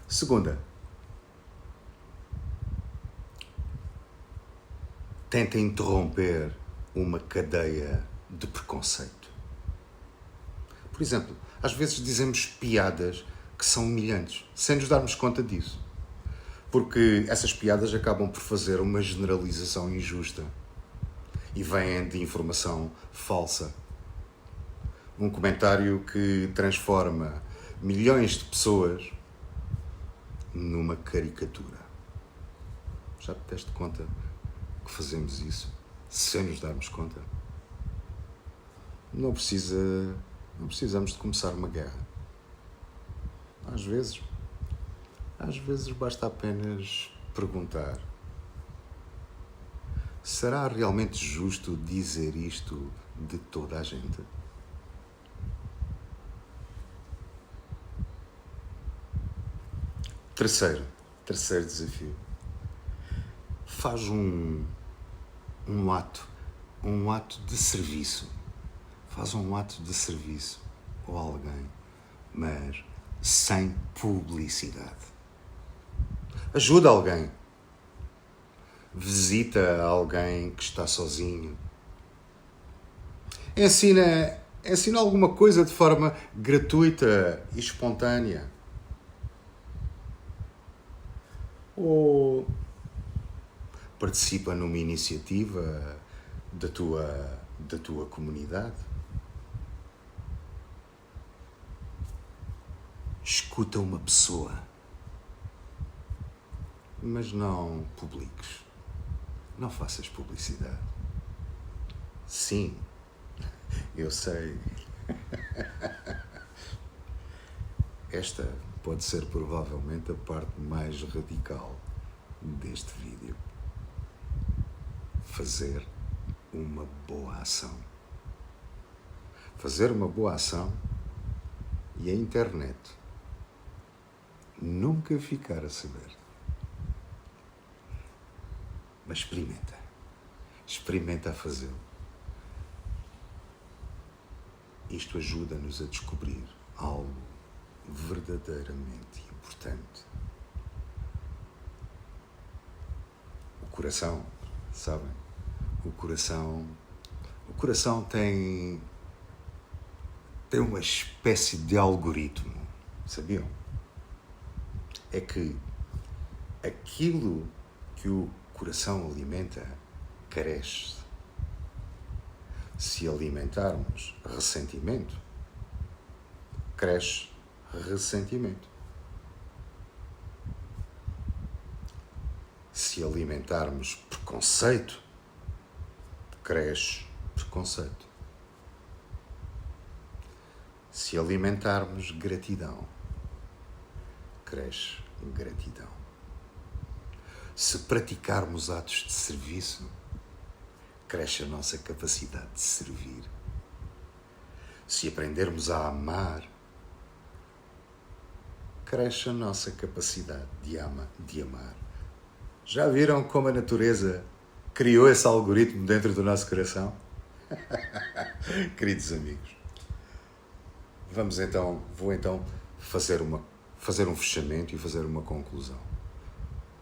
Segunda, tenta interromper uma cadeia de preconceito. Por exemplo, às vezes dizemos piadas que são humilhantes, sem nos darmos conta disso. Porque essas piadas acabam por fazer uma generalização injusta e vêm de informação falsa. Um comentário que transforma milhões de pessoas numa caricatura. Já te deste conta que fazemos isso sem nos darmos conta? Não precisamos de começar uma guerra. Às vezes basta apenas perguntar: Será realmente justo dizer isto de toda a gente? Terceiro desafio. Faz um ato de serviço. Faz um ato de serviço a alguém, mas sem publicidade. Ajuda alguém. Visita alguém que está sozinho. Ensina alguma coisa de forma gratuita e espontânea. Ou participa numa iniciativa da tua comunidade. Escuta uma pessoa, mas não publiques. Não faças publicidade. Sim, eu sei. Esta pode ser provavelmente a parte mais radical deste vídeo. Fazer uma boa ação. Fazer uma boa ação e a internet nunca ficar a saber. Mas experimenta a fazê-lo. Isto ajuda-nos a descobrir algo verdadeiramente importante. O coração, sabem? O coração tem uma espécie de algoritmo, sabiam? É que aquilo que o coração alimenta cresce. Se alimentarmos ressentimento, cresce ressentimento. Se alimentarmos preconceito, cresce preconceito. Se alimentarmos gratidão, cresce gratidão. Se praticarmos atos de serviço, cresce a nossa capacidade de servir. Se aprendermos a amar, cresce a nossa capacidade de amar. Já viram como a natureza criou esse algoritmo dentro do nosso coração? Queridos amigos, vou então fazer um fechamento e fazer uma conclusão.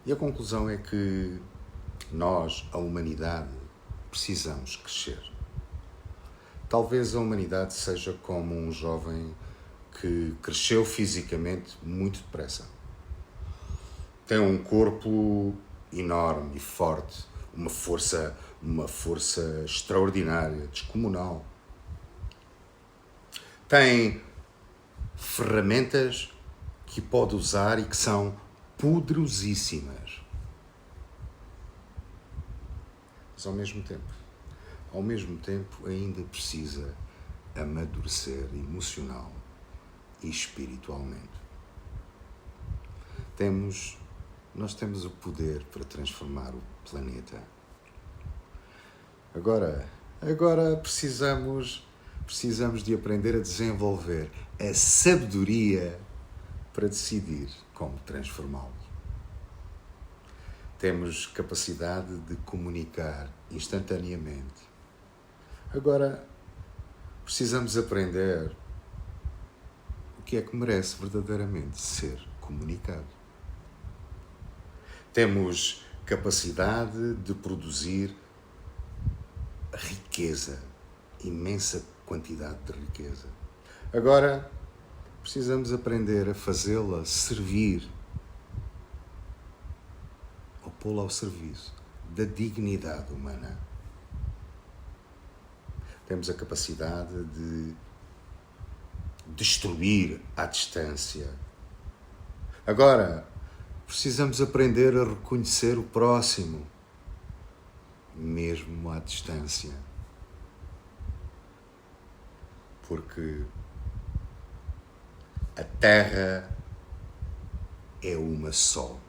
E a conclusão é que nós, a humanidade, precisamos crescer. Talvez a humanidade seja como um jovem que cresceu fisicamente muito depressa. Tem um corpo enorme e forte, uma força extraordinária, descomunal. Tem ferramentas que pode usar e que são poderosíssimas. Mas ao mesmo tempo ainda precisa amadurecer emocional e espiritualmente. Nós temos o poder para transformar o planeta. Agora precisamos de aprender a desenvolver a sabedoria para decidir como transformá-lo. Temos capacidade de comunicar instantaneamente. Agora, precisamos aprender o que é que merece verdadeiramente ser comunicado. Temos capacidade de produzir riqueza, imensa quantidade de riqueza. Agora, precisamos aprender a fazê-la servir, ou pô-la ao serviço da dignidade humana. Temos a capacidade de destruir à distância. Agora, precisamos aprender a reconhecer o próximo, mesmo à distância. Porque a Terra é uma só.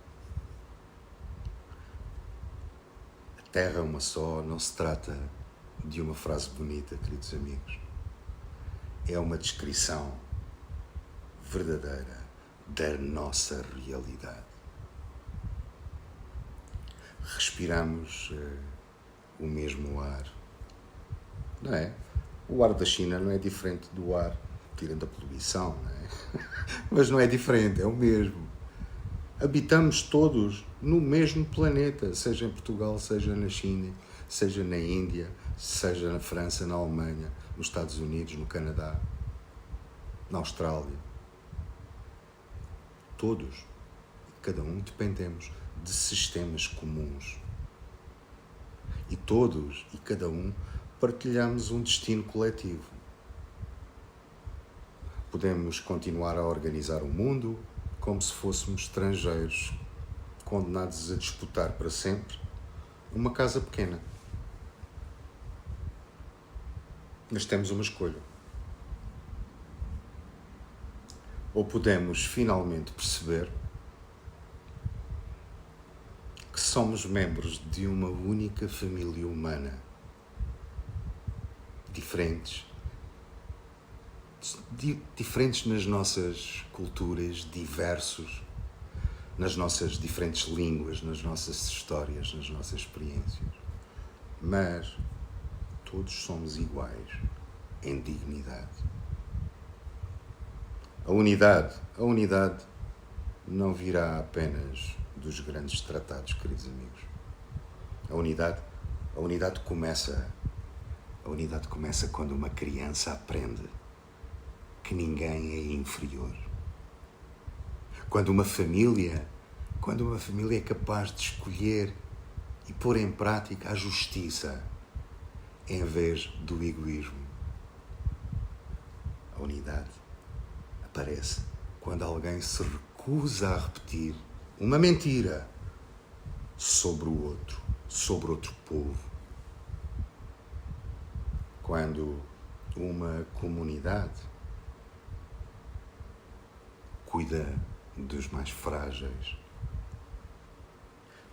A Terra uma só não se trata de uma frase bonita, queridos amigos. É uma descrição verdadeira da nossa realidade. Respiramos o mesmo ar, não é? O ar da China não é diferente do ar, tirando a poluição, não é? Mas não é diferente, é o mesmo. Habitamos todos no mesmo planeta, seja em Portugal, seja na China, seja na Índia, seja na França, na Alemanha, nos Estados Unidos, no Canadá, na Austrália. Todos, cada um, dependemos de sistemas comuns. E todos e cada um partilhamos um destino coletivo. Podemos continuar a organizar o mundo como se fôssemos estrangeiros, condenados a disputar para sempre uma casa pequena. Mas temos uma escolha. Ou podemos finalmente perceber que somos membros de uma única família humana, diferentes nas nossas culturas, diversos, nas nossas diferentes línguas, nas nossas histórias, nas nossas experiências. Mas todos somos iguais em dignidade. A unidade não virá apenas dos grandes tratados, queridos amigos. A unidade começa quando uma criança aprende que ninguém é inferior. Quando uma família é capaz de escolher e pôr em prática a justiça em vez do egoísmo. A unidade aparece quando alguém se recusa a repetir uma mentira sobre o outro povo. Quando uma comunidade cuida dos mais frágeis.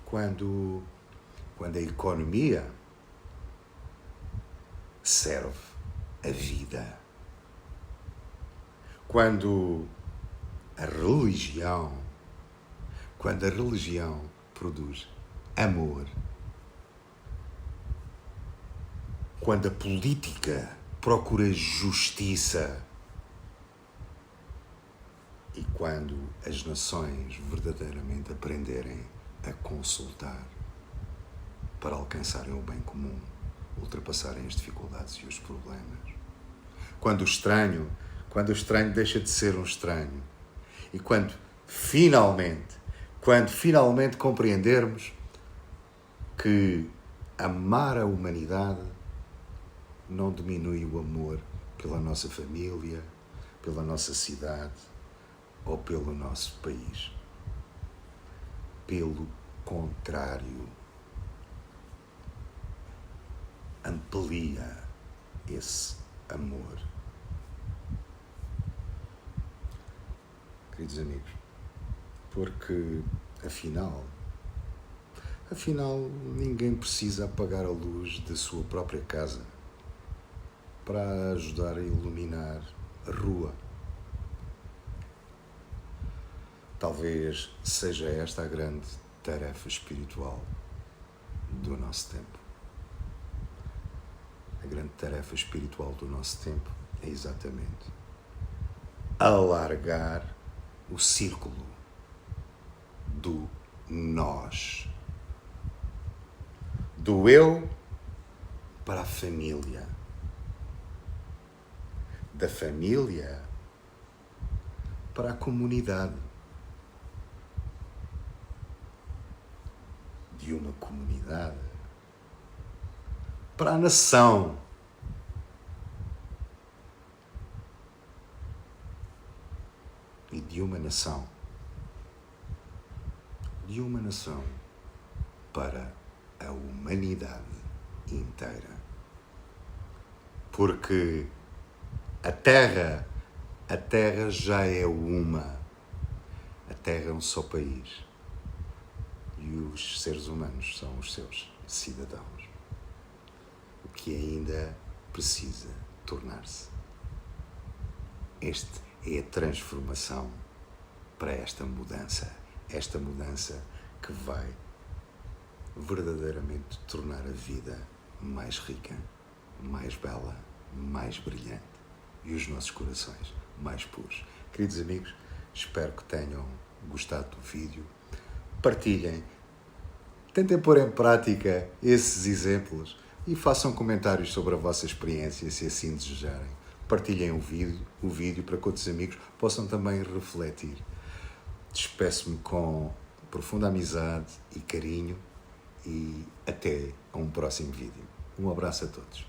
Quando a economia serve a vida. Quando a religião produz amor. Quando a política procura justiça. E quando as nações verdadeiramente aprenderem a consultar para alcançarem o bem comum, ultrapassarem as dificuldades e os problemas. Quando o estranho deixa de ser um estranho. E quando finalmente compreendermos que amar a humanidade não diminui o amor pela nossa família, pela nossa cidade ou pelo nosso país. Pelo contrário, amplia esse amor. Queridos amigos, porque afinal ninguém precisa apagar a luz da sua própria casa para ajudar a iluminar a rua. Talvez seja esta a grande tarefa espiritual do nosso tempo. A grande tarefa espiritual do nosso tempo é exatamente alargar o círculo do nós. Do eu para a família. Da família para a comunidade. De uma comunidade para a nação. E de uma nação para a humanidade inteira. Porque a Terra já é uma. A Terra é um só país. e os seres humanos são os seus cidadãos. O que ainda precisa tornar-se. Esta é a transformação para esta mudança que vai verdadeiramente tornar a vida mais rica, mais bela, mais brilhante e os nossos corações mais puros. Queridos amigos, espero que tenham gostado do vídeo. Partilhem, tentem pôr em prática esses exemplos e façam comentários sobre a vossa experiência, se assim desejarem. Partilhem o vídeo para que outros amigos possam também refletir. Despeço-me com profunda amizade e carinho e até a um próximo vídeo. Um abraço a todos.